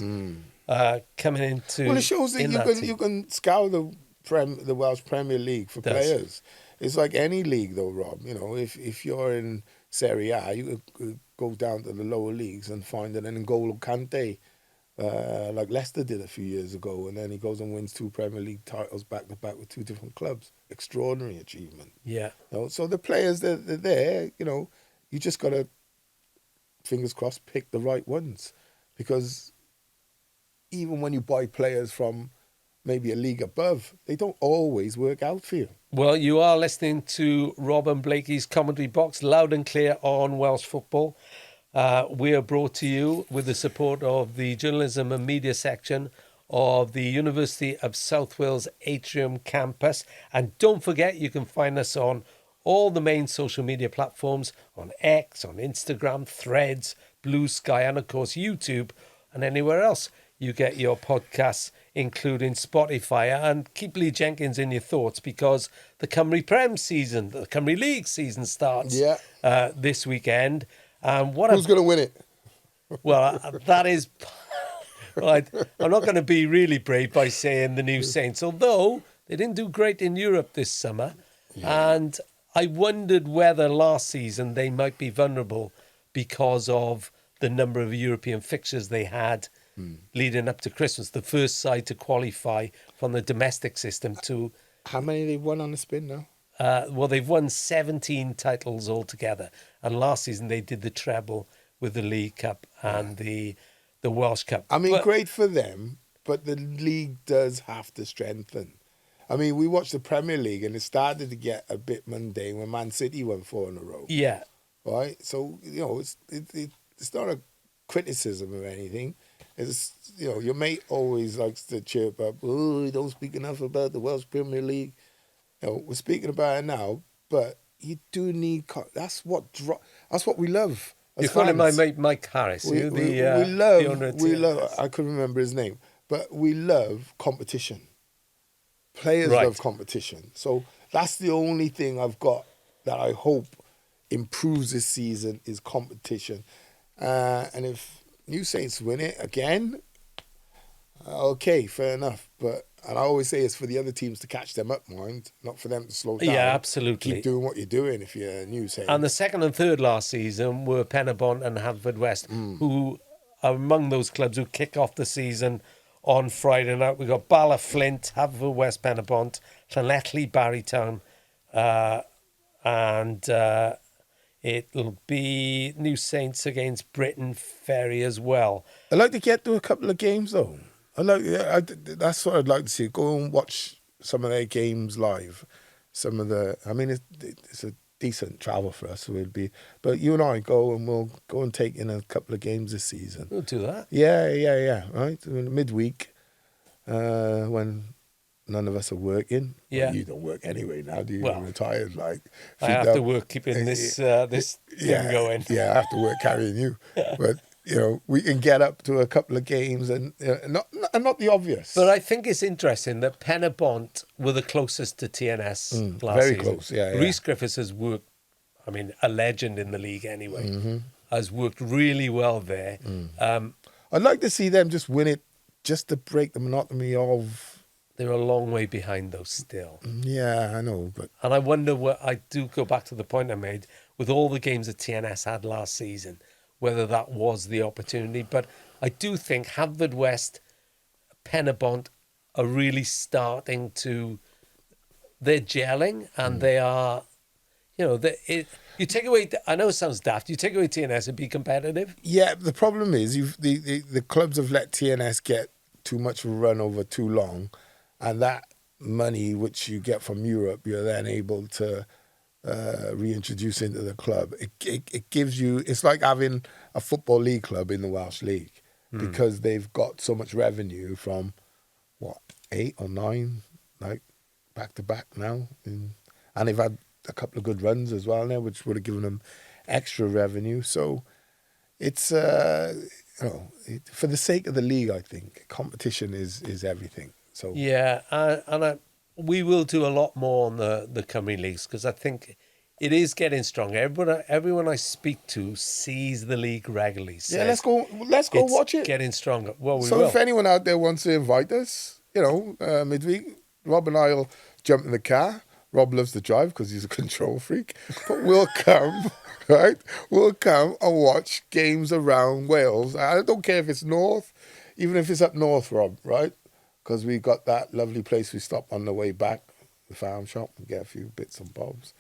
coming into. Well, it shows that you can scour the Welsh Premier League for players. It's like any league, though, Rob. If you're in Serie A, you could go down to the lower leagues and find an N'Golo Kante, like Leicester did a few years ago, and then he goes and wins 2 Premier League titles back to back with 2 different clubs. Extraordinary achievement. Yeah. So the players they're there, you just got to, fingers crossed, pick the right ones, because even when you buy players from maybe a league above, they don't always work out for you. Well, you are listening to Rob and Blakey's commentary box, loud and clear on Welsh football. We are brought to you with the support of the journalism and media section of the University of South Wales Atrium campus. And don't forget, you can find us on all the main social media platforms, on X, on Instagram, Threads, Blue Sky, and of course YouTube, and anywhere else you get your podcasts, including Spotify. And keep Lee Jenkins in your thoughts, because the Cymru Prem season, the Cymru League season starts this weekend. Who's going to win it? Well, that is... Right. I'm not going to be really brave by saying the New Saints, although they didn't do great in Europe this summer. Yeah. And I wondered whether last season they might be vulnerable because of the number of European fixtures they had leading up to Christmas. The first side to qualify from the domestic system to... How many they've won on the spin now? Well, they've won 17 titles altogether. And last season they did the treble with the League Cup and the Welsh Cup. I mean, great for them, but the league does have to strengthen. I mean, we watched the Premier League and it started to get a bit mundane when Man City won 4 in a row. Yeah. Right? So, it's not a criticism of anything. It's, your mate always likes to chirp up, oh, you don't speak enough about the Welsh Premier League. We're speaking about it now, but you do need... That's what we love. You're calling my mate Mike Harris. We love, I couldn't remember his name, but we love competition. Players love competition. So that's the only thing I've got that I hope improves this season is competition. And if New Saints win it again, okay, fair enough. And I always say it's for the other teams to catch them up, mind, not for them to slow down. Yeah, absolutely. Keep doing what you're doing if you're New Saints. And the second and third last season were Penabont and Haverfordwest, who are among those clubs who kick off the season on Friday night. We've got Bala Flint, Haverfordwest, Penabont, Llanelli, Barrytown, and it'll be New Saints against Britain Ferry as well. I'd like to get to a couple of games, though. That's what I'd like to see. Go and watch some of their games live. It's a decent travel for us. But you and I go and we'll go and take in a couple of games this season. We'll do that. Yeah. Right, midweek, when none of us are working. Yeah, well, you don't work anyway now, do you? Well, you're retired. Like I have to work keeping this thing going. Yeah, I have to work carrying you, but. We can get up to a couple of games and not the obvious. But I think it's interesting that Penabont were the closest to TNS last very season. Close, yeah. Rhys Griffiths has worked, a legend in the league anyway, has worked really well there. I'd like to see them just win it, just to break the monotony of. They're a long way behind, though, still. Yeah, I know, but And I wonder what I do go back to the point I made with all the games that TNS had last season, whether that was the opportunity. But I do think Haverfordwest, Penybont are really starting to. They're gelling, and they are. You take away. I know it sounds daft. You take away TNS and be competitive. yeah, the problem is the clubs have let TNS get too much run over too long, and that money which you get from Europe, you're then able to reintroduce into the club. It gives you. It's like having a football league club in the Welsh League because they've got so much revenue from 8 or 9 like back to back now, and they've had a couple of good runs as well now, which would have given them extra revenue. So it's for the sake of the league, I think competition is everything. So Yeah, we will do a lot more on the Cymru leagues because I think it is getting stronger. Everyone I speak to sees the league regularly. yeah, let's go It's watch it. getting stronger. Well, we So will. if anyone out there wants to invite us, midweek, Rob and I'll jump in the car. Rob loves to drive because he's a control freak. But we'll come, right? We'll come and watch games around Wales. I don't care if it's north, even if it's up north, Rob, right? Because we got that lovely place we stop on the way back, the farm shop, and get a few bits and bobs.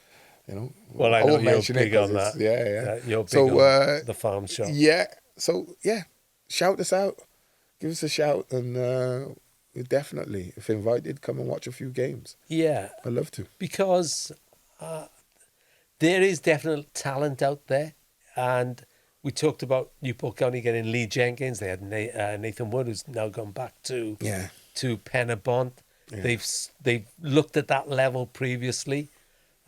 Well, I know won't you're mention it big 'cause on it's- that. Yeah. You're big So, on the farm shop. Yeah. So, yeah, shout us out. Give us a shout, and we definitely, if invited, come and watch a few games. Yeah, I'd love to. because there is definite talent out there. And we talked about Newport County getting Lee Jenkins. They had Nathan Wood, who's now gone back to Penybont. Yeah. They've looked at that level previously.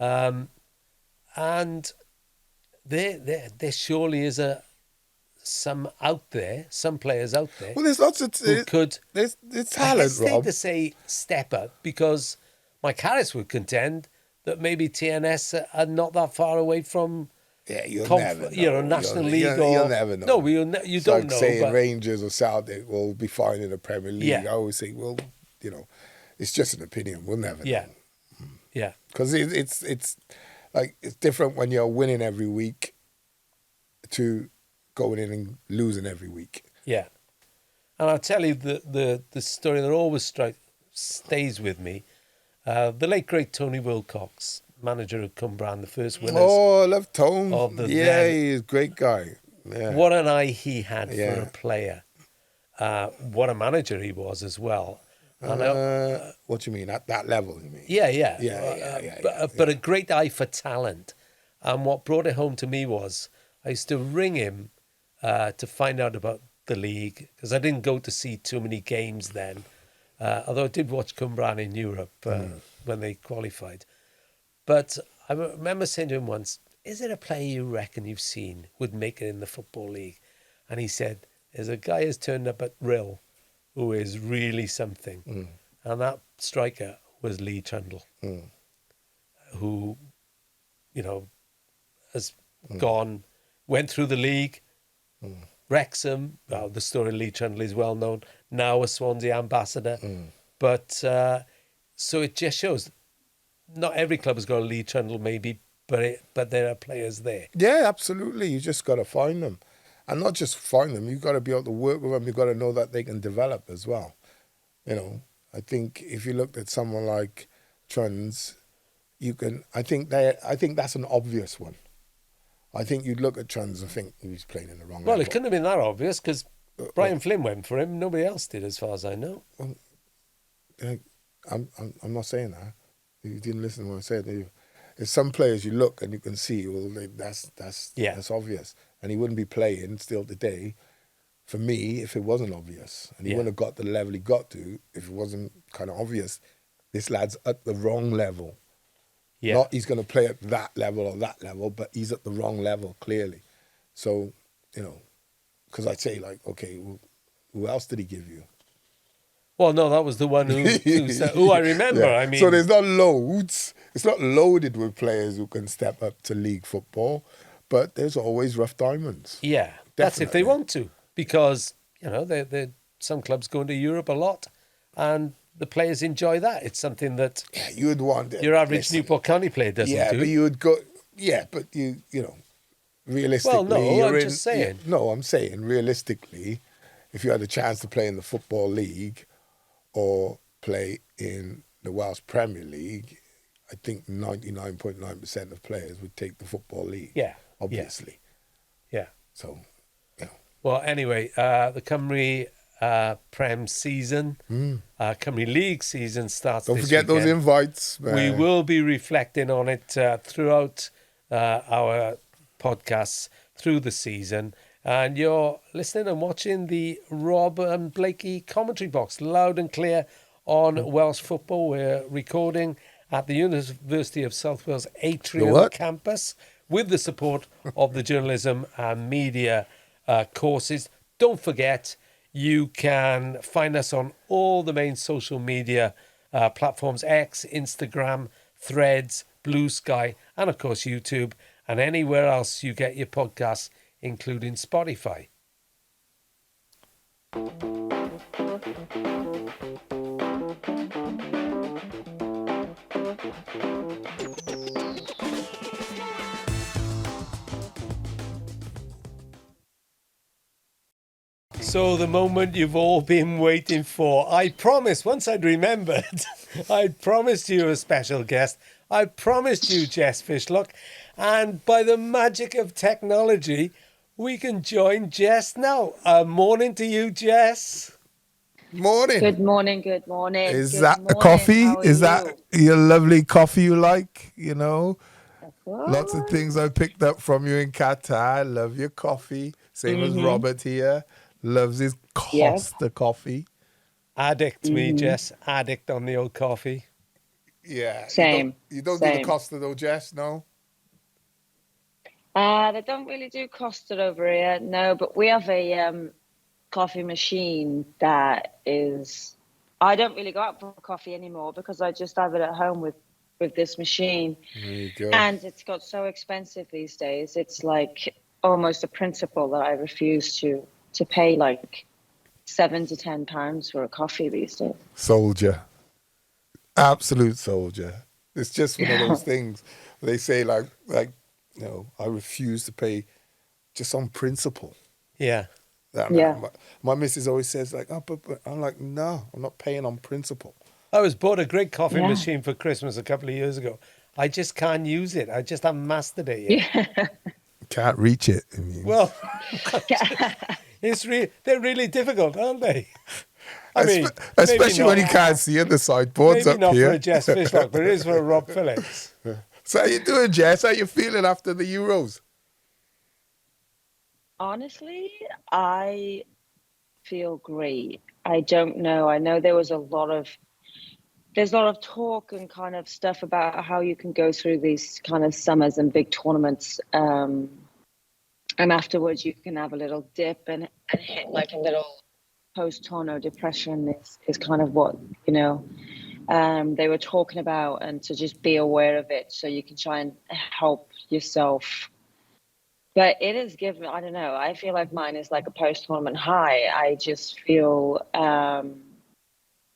And there surely is some players out there Well, there's lots of who could. there's I talent, hesitate Rob. to say step up because Mike Harris would contend that maybe TNS are not that far away from Yeah, you'll never know. National League You'll never know. No, you It's don't like know. saying But Rangers or Celtic will be fine in the Premier League. Yeah. I always think, well, it's just an opinion. We'll never yeah, know. yeah, Because it's like it's different when you're winning every week to going in and losing every week. yeah. And I'll tell you the story that always stays with me. The late great Tony Wilcox, manager of Cumbrae, the first winners. Oh, I love Tone. of the Yeah, then- he's a great guy. Yeah. What an eye he had for Yeah. a player. What a manager he was as well. And What do you mean? At that level, you mean? Yeah. Yeah, But a great eye for talent. And what brought it home to me was I used to ring him to find out about the league because I didn't go to see too many games then. Although I did watch Cumbrae in Europe when they qualified. But I remember saying to him once, is there a player you reckon you've seen would make it in the Football League? And he said, there's a guy who's turned up at Rill who is really something. And that striker was Lee Trundle, who, has gone, went through the league, Wrexham, well, the story of Lee Trundle is well known, now a Swansea ambassador. But so it just shows not every club has got a Lee Trundle maybe, but there are players there. Yeah, absolutely. You just got to find them. And not just find them, you've got to be able to work with them. You've got to know that they can develop as well. I think if you looked at someone like Truns, you can. I think that's an obvious one. I think you'd look at Truns and think he's playing in the wrong. Well, level. it couldn't have been that obvious because Brian Flynn went for him. Nobody else did, as far as I know. I'm not saying that. You didn't listen to what I said. There's some players you look and you can see. Well, that's obvious, and he wouldn't be playing still today. For me, if it wasn't obvious, and he wouldn't have got the level he got to if it wasn't kind of obvious. This lad's at the wrong level. Yeah. Not he's going to play at that level or that level, but he's at the wrong level, clearly. So, because I'd say, like, okay, well, who else did he give you? Well, no, that was the one who I remember. Yeah. I mean, So there's not loads. It's not loaded with players who can step up to league football, but there's always rough diamonds. yeah, that's if they Definitely. want to, because you know, some clubs go into Europe a lot, and the players enjoy that. It's something that You would want it. your average Newport County player doesn't Yeah, do. but you would go. Yeah, but you know, realistically, Well, no, you're I'm just saying. No, I'm saying realistically, if you had a chance to play in the Football League or play in the Welsh Premier League, I think 99.9% of players would take the Football League. Yeah, obviously. Yeah. So, you know. Well, anyway, the Cymru Prem season, Cymru League season starts Don't this forget those weekend. invites. We will be reflecting on it throughout our podcasts through the season. And you're listening and watching the Rob and Blakey commentary box, loud and clear on Welsh football. We're recording at the University of South Wales Atrium campus with the support of the journalism and media courses. Don't forget, you can find us on all the main social media platforms: X, Instagram, Threads, Blue Sky, and of course YouTube, and anywhere else you get your podcasts, including Spotify. So the moment you've all been waiting for. I promised, once I'd remembered, I'd promised you a special guest. I promised you Jess Fishlock. And by the magic of technology, we can join Jess now. Morning to you, Jess. Morning. Good morning, good morning. Is good that morning. a coffee? How are Is you? that your lovely coffee you like? You know, lots of What? things I picked up from you in Qatar. I love your coffee. Same as Robert here. Loves his Costa coffee. Addict me, Jess. Addict on the old coffee. Yeah. Same. You don't do the Same. Costa though, Jess? No? They don't really do Costa over here, no, but we have a coffee machine that is... I don't really go out for coffee anymore because I just have it at home with this machine. There you go. And it's got so expensive these days. It's like almost a principle that I refuse to pay like £7 to £10 for a coffee these days. Soldier. Absolute soldier. It's just one of those things. They say like, you know, I refuse to pay just on principle. Yeah. My missus always says like, oh, but I'm like, no, I'm not paying on principle. I was bought a great coffee machine for Christmas a couple of years ago. I just can't use it. I just haven't mastered it yet. Yeah. Can't reach it. I mean. Well, they're really difficult, aren't they? I mean, especially when you can't see it, the sideboards maybe up not here. for a Jess Fishlock, but it is for a Rob Phillips. So how you doing, Jess? How you feeling after the Euros? Honestly, I feel great. I don't know. I know there's a lot of talk and kind of stuff about how you can go through these kind of summers and big tournaments, and afterwards you can have a little dip and hit like a little post-torno depression is kind of what, you know, they were talking about, and to just be aware of it so you can try and help yourself. But it is given, I don't know, I feel like mine is like a post-tournament high. I just feel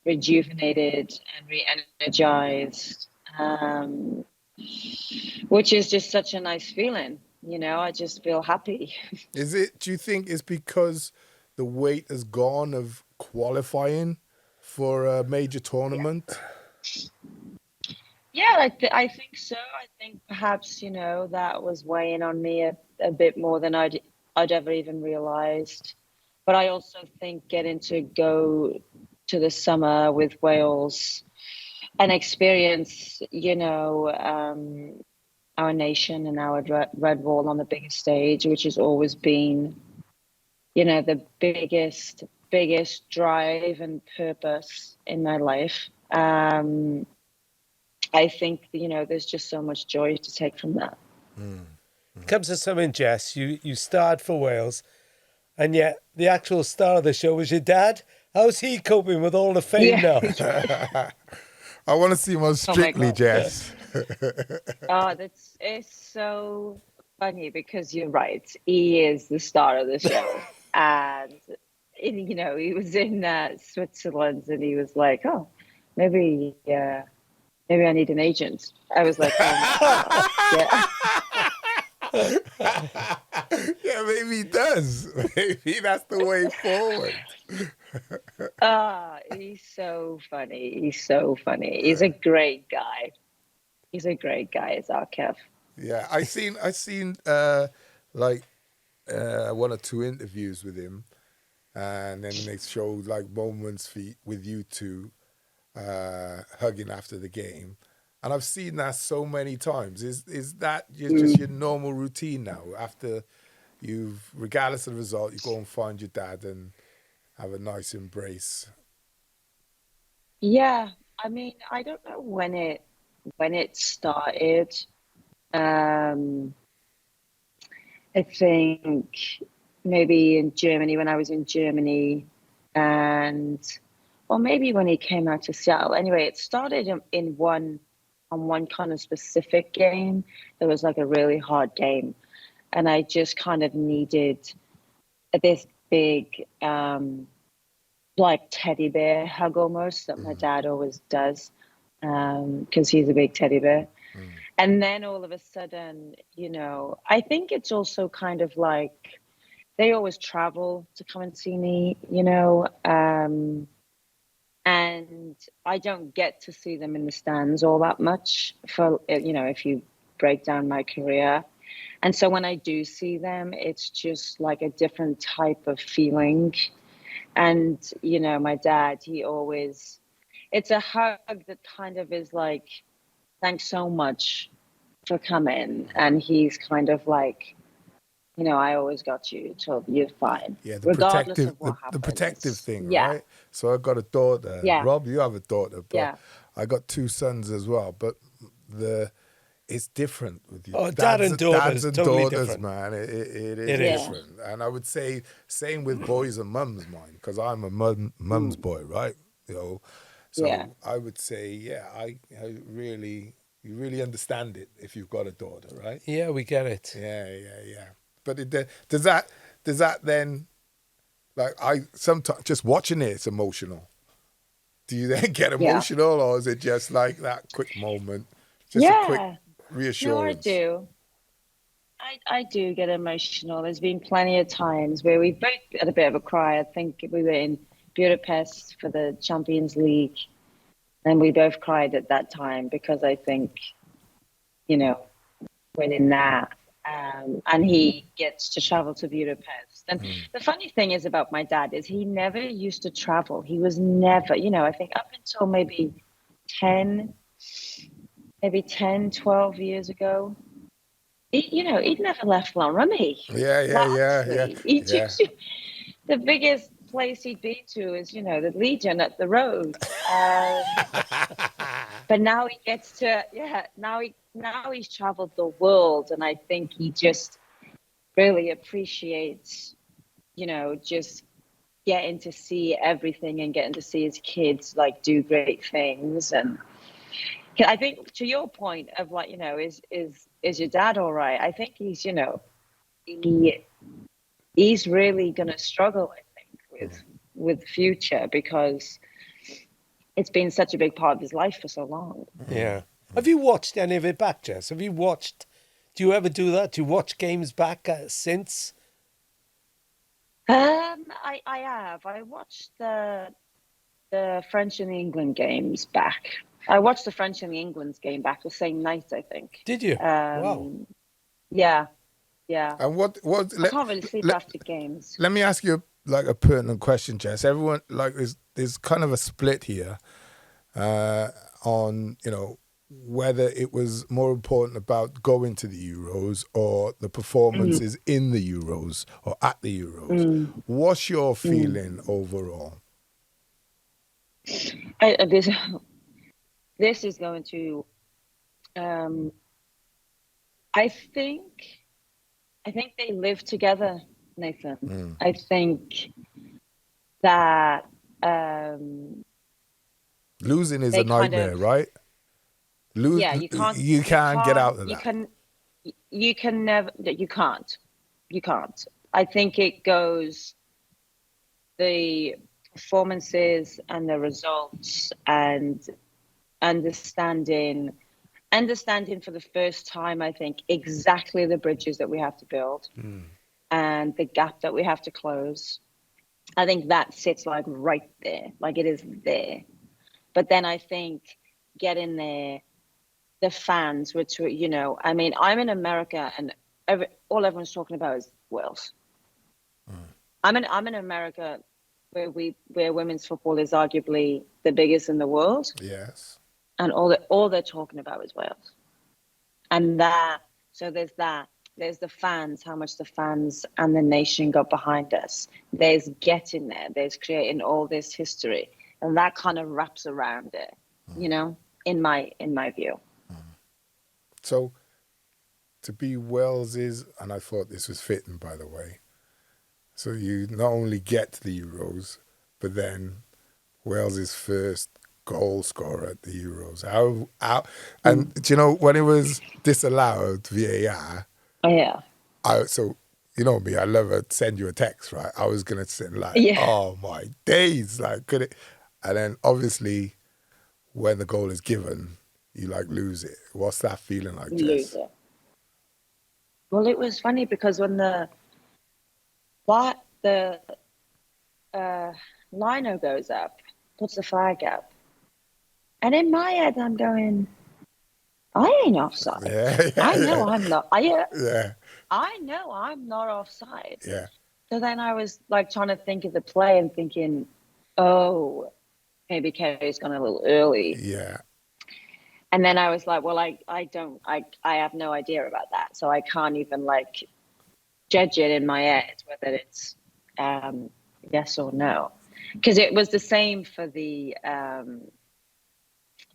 rejuvenated and re-energized, which is just such a nice feeling. You know, I just feel happy. Do you think it's because the weight has gone of qualifying for a major tournament? Yeah, I think so. I think perhaps, you know, that was weighing on me a bit more than I'd ever even realised. But I also think getting to go to the summer with Wales and experience, you know, our nation and our red wall on the biggest stage, which has always been, you know, the biggest drive and purpose in my life. I think, you know, there's just so much joy to take from that. Comes to something, Jess, you starred for Wales, and yet the actual star of the show was your dad. How's he coping with all the fame now? I want to see him on Strictly, Jess. It's so funny because you're right. He is the star of the show. And you know, he was in Switzerland, and he was like, "Oh, maybe, maybe I need an agent." I was like, "Oh my god, yeah." Yeah, maybe he does. Maybe that's the way forward. He's so funny. He's so funny. He's a great guy. He's a great guy, is our Kev. Yeah, I seen like one or two interviews with him, and then they showed like moments with you two hugging after the game, and I've seen that so many times. Is that just your normal routine now? After you've, regardless of the result, you go and find your dad and have a nice embrace. Yeah, I mean, I don't know when it started. I think maybe in Germany, when I was in Germany, or maybe when he came out to Seattle. Anyway, it started on one kind of specific game. It was like a really hard game, and I just kind of needed this big, like teddy bear hug almost that my dad always does, because he's a big teddy bear. And then all of a sudden, you know, I think it's also kind of like they always travel to come and see me, you know, and I don't get to see them in the stands all that much for, you know, if you break down my career. And so when I do see them, it's just like a different type of feeling. And, you know, my dad, it's a hug that kind of is like, thanks so much for coming. And he's kind of like, you know, I always got you, so you're fine. Yeah, regardless of what happens. the protective thing, yeah. right? So I got a daughter. Yeah. Rob, you have a daughter, but Yeah. I got two sons as well. But it's different with you. Oh, dad and daughters, totally different. Man. It is It is. different. And I would say same with boys and mums, mine, because I'm a mum's boy, right? You know, so Yeah. I would say, I really, you really understand it if you've got a daughter, right? Yeah, we get it. Yeah. But does that then, like, sometimes just watching it's emotional. Do you then get emotional, or is it just like that quick moment, just a quick reassurance? No, I do. I do get emotional. There's been plenty of times where we both had a bit of a cry. I think we were in Budapest for the Champions League, and we both cried at that time because I think, you know, winning that, and he gets to travel to Budapest. And the funny thing is about my dad is he never used to travel. He was never, you know, I think up until maybe 10, 12 years ago, he'd never left Llanrummy. Yeah. The biggest place he'd been to is, you know, the Legion at the road. But now he gets to, now he's traveled the world, and I think he just really appreciates, you know, just getting to see everything and getting to see his kids like do great things. And I think to your point of like, you know, is your dad all right? I think he's, you know, he's really going to struggle, I think, with future, because it's been such a big part of his life for so long. Yeah. Have you watched any of it back, Jess? Do you ever do that? Do you watch games back since? I have. I watched the French and the England games back. I watched the French and the England's game back the same night, I think. Did you? Wow. Yeah. And what I can't really sleep after games. Let me ask you like a pertinent question, Jess. Everyone, like, there's kind of a split here on, you know, whether it was more important about going to the Euros or the performances in the Euros or at the Euros. What's your feeling overall? This is going to, I think they live together, Nathan. I think that losing is a nightmare, right? You can't get out of that. You can't. I think it goes the performances and the results and understanding for the first time, I think, exactly the bridges that we have to build and the gap that we have to close. I think that sits like right there, like it is there. But then I think getting there, the fans, which were, you know, I mean, I'm in America and all everyone's talking about is Wales. I'm in America where women's football is arguably the biggest in the world. Yes. And all they're talking about is Wales. And there's the fans, how much the fans and the nation got behind us. There's getting there, there's creating all this history. And that kind of wraps around it, you know, in my view. So to be Wales's, and I thought this was fitting, by the way. So you not only get to the Euros, but then Wales's first goal scorer at the Euros. And do you know, when it was disallowed VAR, Oh, yeah. So you know me, I love to send you a text, right? I was gonna send like, Yeah. oh my days, like could it? And then obviously, when the goal is given, you like lose it. What's that feeling like, Jess? Lose it. Well, it was funny because when the lino goes up, puts the flag up, and in my head I'm going, I ain't offside. Yeah, I know I'm not. Yeah. I know I'm not offside. Yeah. So then I was like trying to think of the play and thinking, oh, maybe Kerry's gone a little early. Yeah. And then I was like, well, I have no idea about that. So I can't even like judge it in my head whether it's yes or no. Because it was the same for the, I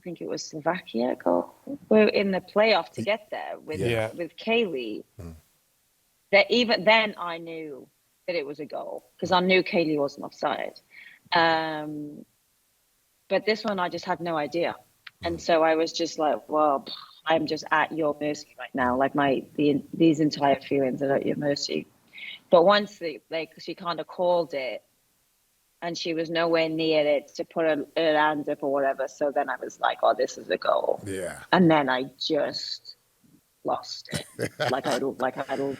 think it was Slovakia goal. We're in the playoff to get there with Kaylee. That even then I knew that it was a goal because I knew Kaylee wasn't offside. But this one I just had no idea. And so I was just like, well, I'm just at your mercy right now. Like these entire feelings are at your mercy. But once she kind of called it and she was nowhere near it to put her hand up or whatever. So then I was like, oh, this is a goal. Yeah. And then I just lost it. like I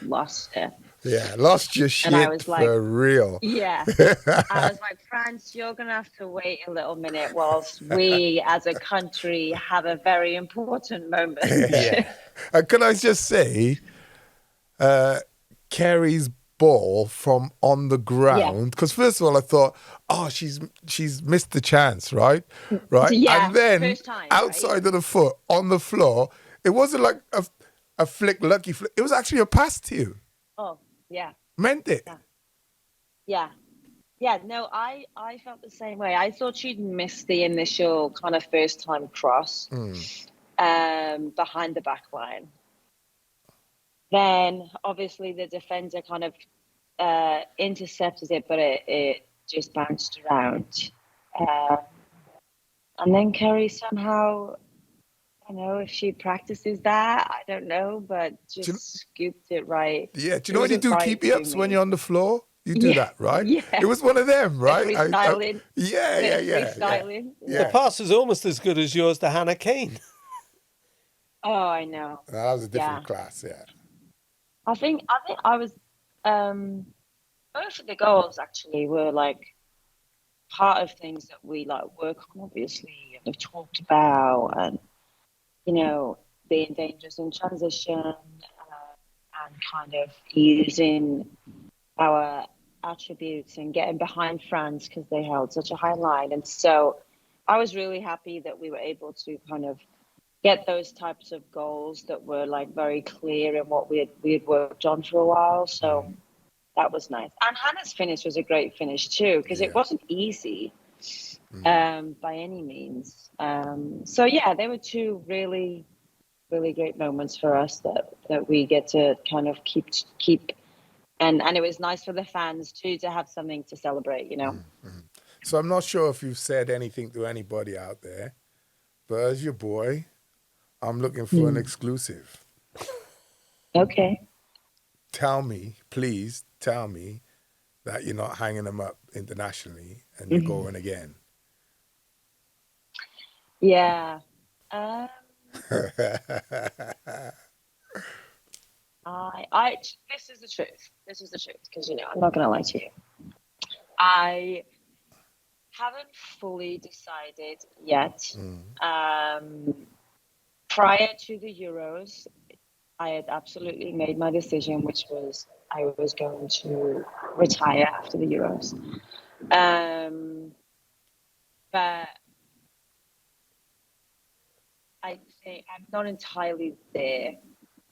lost it. Yeah, lost your shit And I was like, for real. Yeah. I was like, France, you're going to have to wait a little minute whilst we as a country have a very important moment. Yeah. Can I just say, Kerry's ball from on the ground, because first of all I thought, oh, she's missed the chance, right? Yeah, and then first time, outside of the foot on the floor, it wasn't like a lucky flick, it was actually a pass to you. Oh, yeah. Meant it. Yeah. No, I felt the same way. I thought she'd missed the initial kind of first time cross behind the back line. Then obviously the defender kind of intercepted it, but it just bounced around. And then Kerry somehow, I don't know if she practices that, I don't know, but just scooped it right. Yeah, do you know when you do keepy-ups when you're on the floor? You do that, right? Yeah. It was one of them, right? Freestyling. Yeah. Freestyling. Yeah. The pass is almost as good as yours to Hannah Kane. Oh, I know. That was a different class, yeah. I think I was both of the goals actually were like part of things that we like work on, obviously, and have talked about, and you know, being dangerous in transition and kind of using our attributes and getting behind France because they held such a high line. And so I was really happy that we were able to kind of get those types of goals that were like very clear in what we had worked on for a while. So that was nice. And Hannah's finish was a great finish too, because it wasn't easy by any means. So yeah, there were two really, really great moments for us that we get to kind of keep. And it was nice for the fans too to have something to celebrate, you know. So I'm not sure if you've said anything to anybody out there, but as your boy, I'm looking for an exclusive. Okay. Please tell me that you're not hanging them up internationally, and you're going again. Yeah. This is the truth. This is the truth, because I'm not going to lie to you. I haven't fully decided yet. Prior to the Euros, I had absolutely made my decision, which was I was going to retire after the Euros. But I think I'm not entirely there.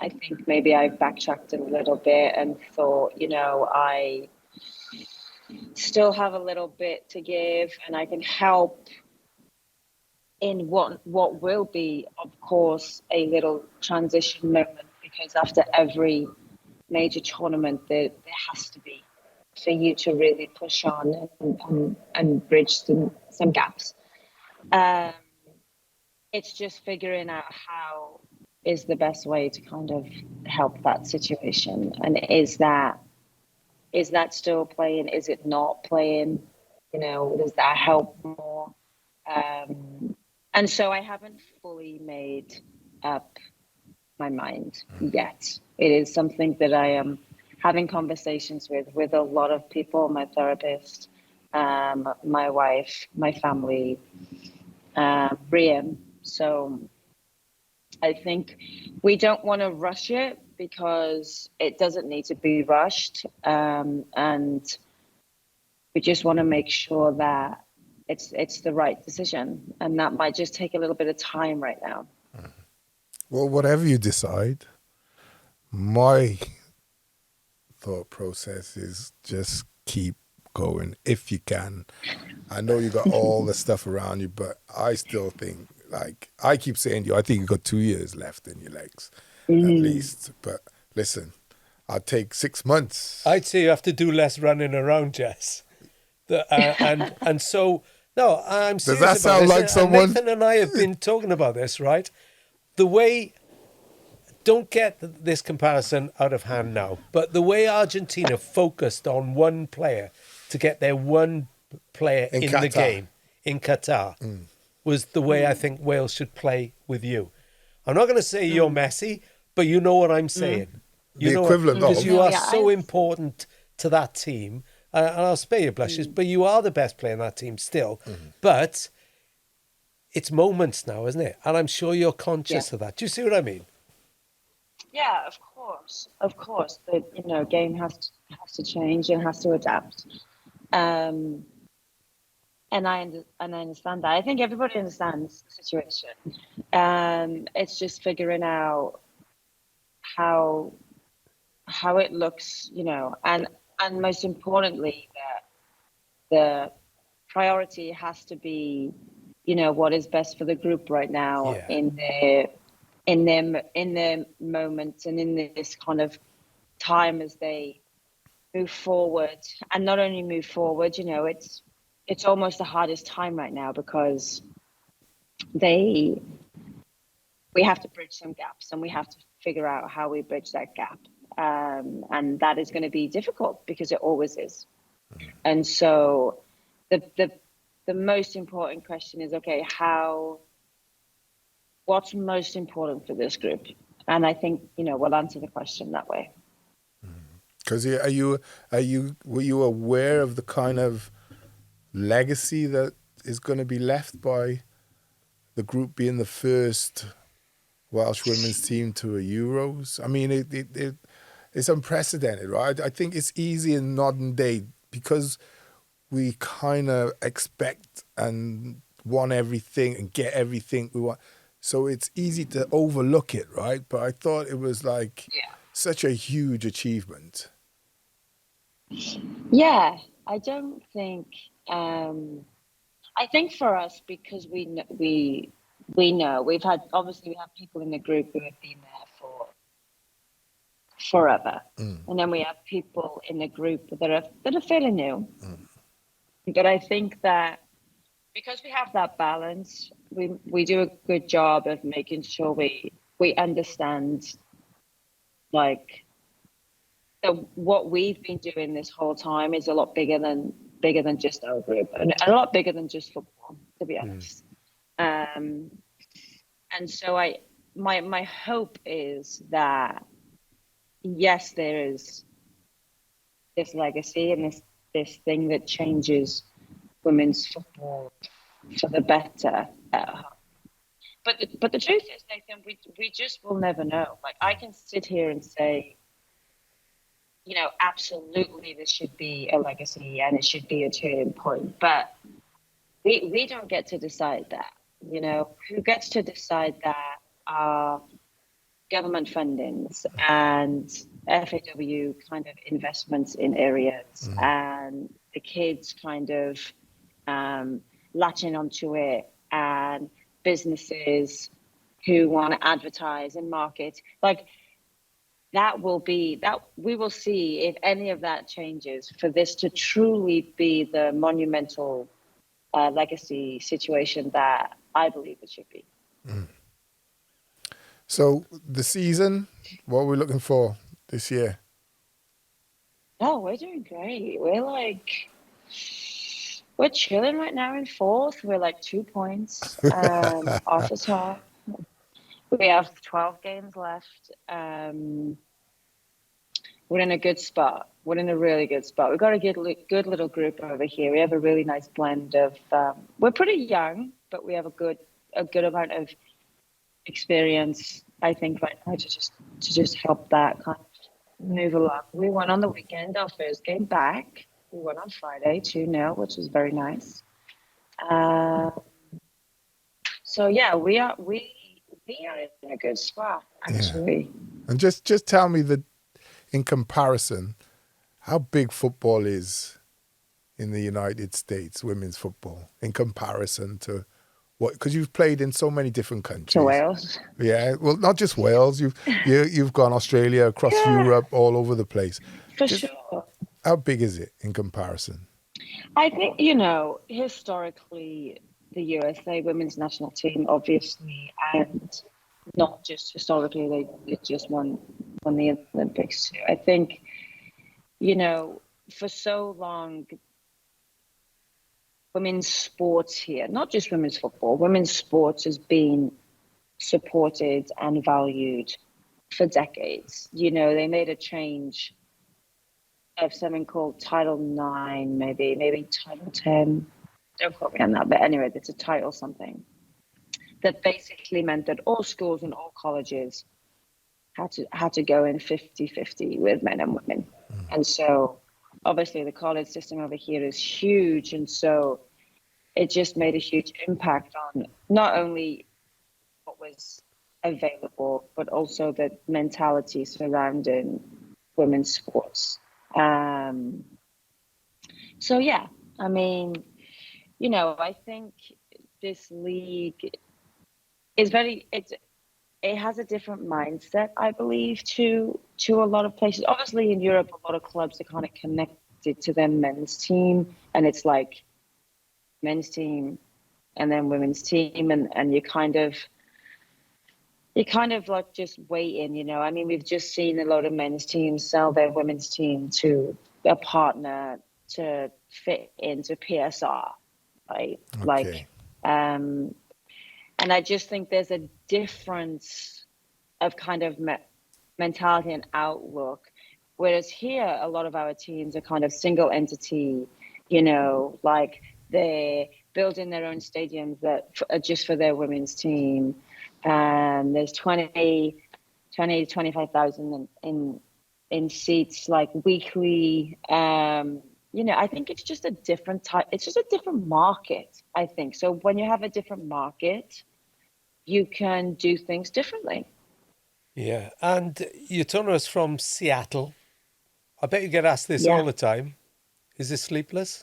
I think maybe I backtracked a little bit and thought, I still have a little bit to give, and I can help in what will be, of course, a little transition moment, because after every major tournament, there has to be, for you to really push on and bridge some gaps. It's just figuring out how is the best way to kind of help that situation, and is that still playing? Is it not playing? Does that help more? And so I haven't fully made up my mind yet. It is something that I am having conversations with a lot of people, my therapist, my wife, my family, Brian. So I think we don't want to rush it, because it doesn't need to be rushed. And we just want to make sure that it's the right decision. And that might just take a little bit of time right now. Well, whatever you decide, my thought process is just keep going if you can. I know you got all the stuff around you, but I still think, like I keep saying to you, I think you got 2 years left in your legs, at least. But listen, I'll take 6 months. I'd say you have to do less running around, Jess. And so, no, I'm serious. Does that sound like someone? Nathan and I have been talking about this, right? The way, don't get this comparison out of hand now, but the way Argentina focused on one player to get their one player in the game in Qatar was the way I think Wales should play with you. I'm not going to say you're Messi, but you know what I'm saying. The equivalent of. Because you are so important to that team. And I'll spare your blushes, but you are the best player in that team still. But it's moments now, isn't it? And I'm sure you're conscious of that. Do you see what I mean? Yeah, of course. The game has to change and has to adapt. And I understand that. I think everybody understands the situation. It's just figuring out how it looks, and most importantly, that the priority has to be, what is best for the group right now in their moment and in this kind of time as they move forward. And not only move forward, it's almost the hardest time right now, because we have to bridge some gaps, and we have to figure out how we bridge that gap. And that is going to be difficult, because it always is. And so the most important question is, okay, what's most important for this group? And I think, we'll answer the question that way. Because were you aware of the kind of legacy that is going to be left by the group being the first Welsh women's team to a Euros? I mean, it's unprecedented, right? I think it's easy in modern day, because we kind of expect and want everything and get everything we want. So it's easy to overlook it, right? But I thought it was like such a huge achievement. Yeah, I don't think. I think for us, because we know we have people in the group who have been there for forever, and then we have people in the group that are fairly new. But I think that because we have that balance, we do a good job of making sure we understand, like, that what we've been doing this whole time is a lot bigger than bigger than just our group, and a lot bigger than just football, to be honest. And so my hope is that, yes, there is this legacy and this thing that changes women's football for the better at home. But the truth is, Nathan, we just will never know. Like, I can sit here and say, you know, absolutely this should be a legacy and it should be a turning point, but we don't get to decide that. You know, who gets to decide that are government fundings and FAW kind of investments in areas, and the kids kind of latching onto it, and businesses who want to advertise and market. Like, that will be that we will see if any of that changes for this to truly be the monumental legacy situation that I believe it should be. So the season, what are we looking for this year? Oh, we're doing great. We're chilling right now in fourth. We're like 2 points off the top. We have 12 games left. We're in a good spot. We're in a really good spot. We've got a good little group over here. We have a really nice blend of. We're pretty young, but we have a good amount of experience, I think, right now to just help that kind of move along. We won on the weekend, our first game back. We won on Friday 2-0, which was very nice. So yeah, we are in a good spot, actually. Yeah. And just tell me that, in comparison, how big football is in the United States, women's football, in comparison to what? Because you've played in so many different countries. To Wales. Yeah, well, not just Wales. You've gone Australia, across Europe, all over the place. For sure. How big is it in comparison? I think, you know, historically, the USA women's national team, obviously, and not just historically, they just won the Olympics too. I think, you know, for so long, women's sports here, not just women's football, women's sports has been supported and valued for decades. You know, they made a change of something called Title IX, maybe Title 10. Don't quote me on that, but anyway, it's a title something that basically meant that all schools and all colleges had to go in 50-50 with men and women. And so obviously the college system over here is huge, and so it just made a huge impact on not only what was available, but also the mentality surrounding women's sports. So yeah, I mean, you know, I think this league is it has a different mindset, I believe, to a lot of places. Obviously in Europe, a lot of clubs are kind of connected to their men's team, and it's like men's team and then women's team, and you kind of like just waiting, you know. I mean, we've just seen a lot of men's teams sell their women's team to a partner to fit into PSR, right? Okay. Like, and I just think there's a difference of kind of mentality and outlook. Whereas here, a lot of our teams are kind of single entity, you know, like they're building their own stadiums that are just for their women's team. And there's 25,000 in seats, like weekly. You know, I think it's just a different type. It's just a different market, I think. So when you have a different market, you can do things differently. Yeah, and you're telling us from Seattle. I bet you get asked this all the time. Is it sleepless?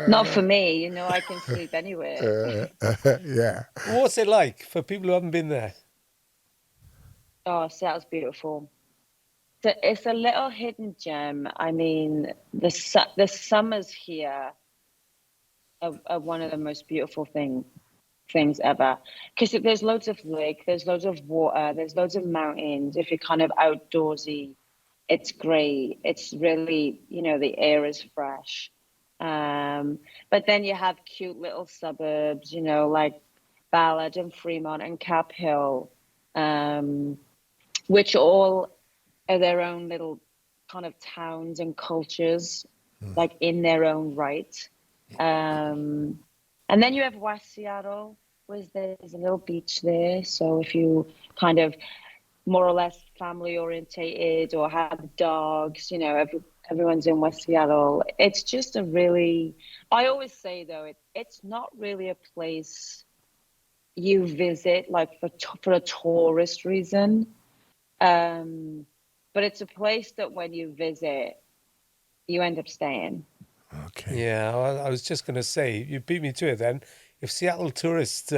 Not for me. You know, I can sleep anywhere. Yeah. What's it like for people who haven't been there? Oh, Seattle's beautiful. So it's a little hidden gem. I mean, the summers here are one of the most beautiful things ever, because there's loads of lake, there's loads of water, there's loads of mountains. If you're kind of outdoorsy, it's great. It's really, the air is fresh. But then you have cute little suburbs, like Ballard and Fremont and Cap Hill, which all are their own little kind of towns and cultures, like in their own right. And then you have West Seattle, where there's a little beach there. So if you kind of more or less family orientated or have dogs, everyone's in West Seattle. It's just I always say though, it's not really a place you visit like for a tourist reason. But it's a place that when you visit, you end up staying. Okay. Yeah, I was just going to say, you beat me to it then. If Seattle Tourist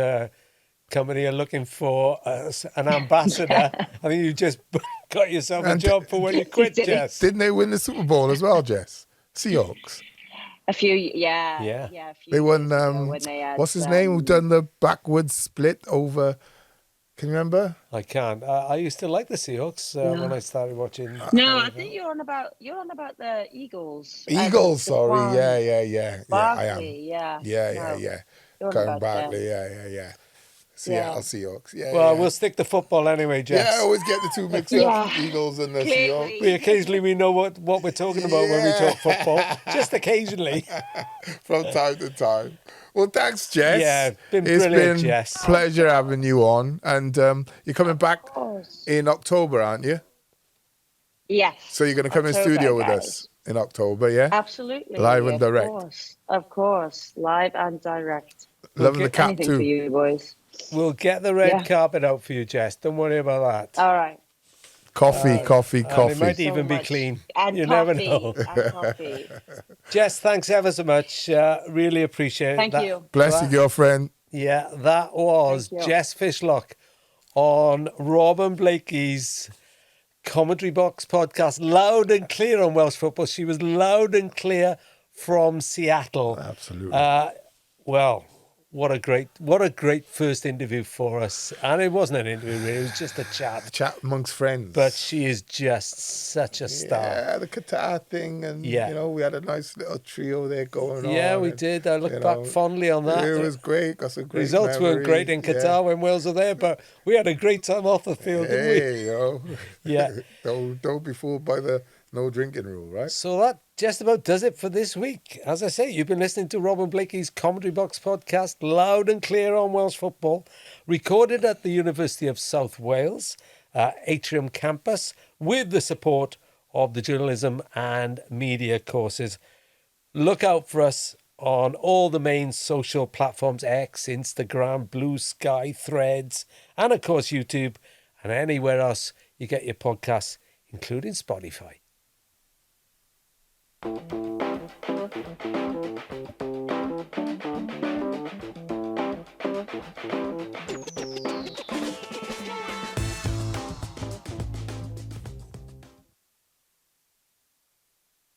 Company are looking for an ambassador, I think you just got yourself a And job for when you quit, Jess. Didn't they win the Super Bowl as well, Jess? Seahawks. A few, yeah. A few They won. years ago when they had, What's his name? Who done the backwards split over? Can you remember? I can't. I used to like the Seahawks when I started watching. No, I think you're on about the Eagles. Eagles, sorry. Saquon Yeah. I am. Barkley, yeah. Yeah. You're on Going about Barkley, them. yeah. Seattle Seahawks. Yeah. Well, we'll stick to football anyway, Jess. Yeah, I always get the two mixed up, Eagles and the Clearly. Seahawks. We know what we're talking about when we talk football. Just occasionally. From time to time. Well, thanks, Jess. Yeah, It's brilliant, been Jess. pleasure having you on. And you're coming back in October, aren't you? Yes. So you're going to come in October, studio with guys. us in October, yeah? Absolutely. Live and direct. Of course. Live and direct. Loving the cap Anything too. for you boys. We'll get the red carpet out for you, Jess. Don't worry about that. All right. Coffee. And it might So even be much. clean. And You coffee. never know. And coffee. Jess, thanks ever so much. Really appreciate it. Thank you. Bless you, girlfriend. Yeah, that was Thank you. Jess Fishlock on Robin Blakey's Commentary Box podcast, loud and clear on Welsh football. She was loud and clear from Seattle. Absolutely. Well, what a great first interview for us. And it wasn't an interview, really. It was just a chat. Chat amongst friends. But she is just such a star. Yeah, the guitar thing. And, we had a nice little trio there going on. Yeah, we did. I look back fondly on that. It was great. Got some great Results weren't great in Qatar when Wales were there, but we had a great time off the field, didn't we? Yeah. Don't be fooled by the no drinking rule, right? So that just about does it for this week. As I say, you've been listening to Robin Blakey's Commentary Box podcast, loud and clear on Welsh football, recorded at the University of South Wales, Atrium campus, with the support of the journalism and media courses. Look out for us on all the main social platforms, X, Instagram, Blue Sky, Threads, and of course YouTube, and anywhere else you get your podcasts, including Spotify.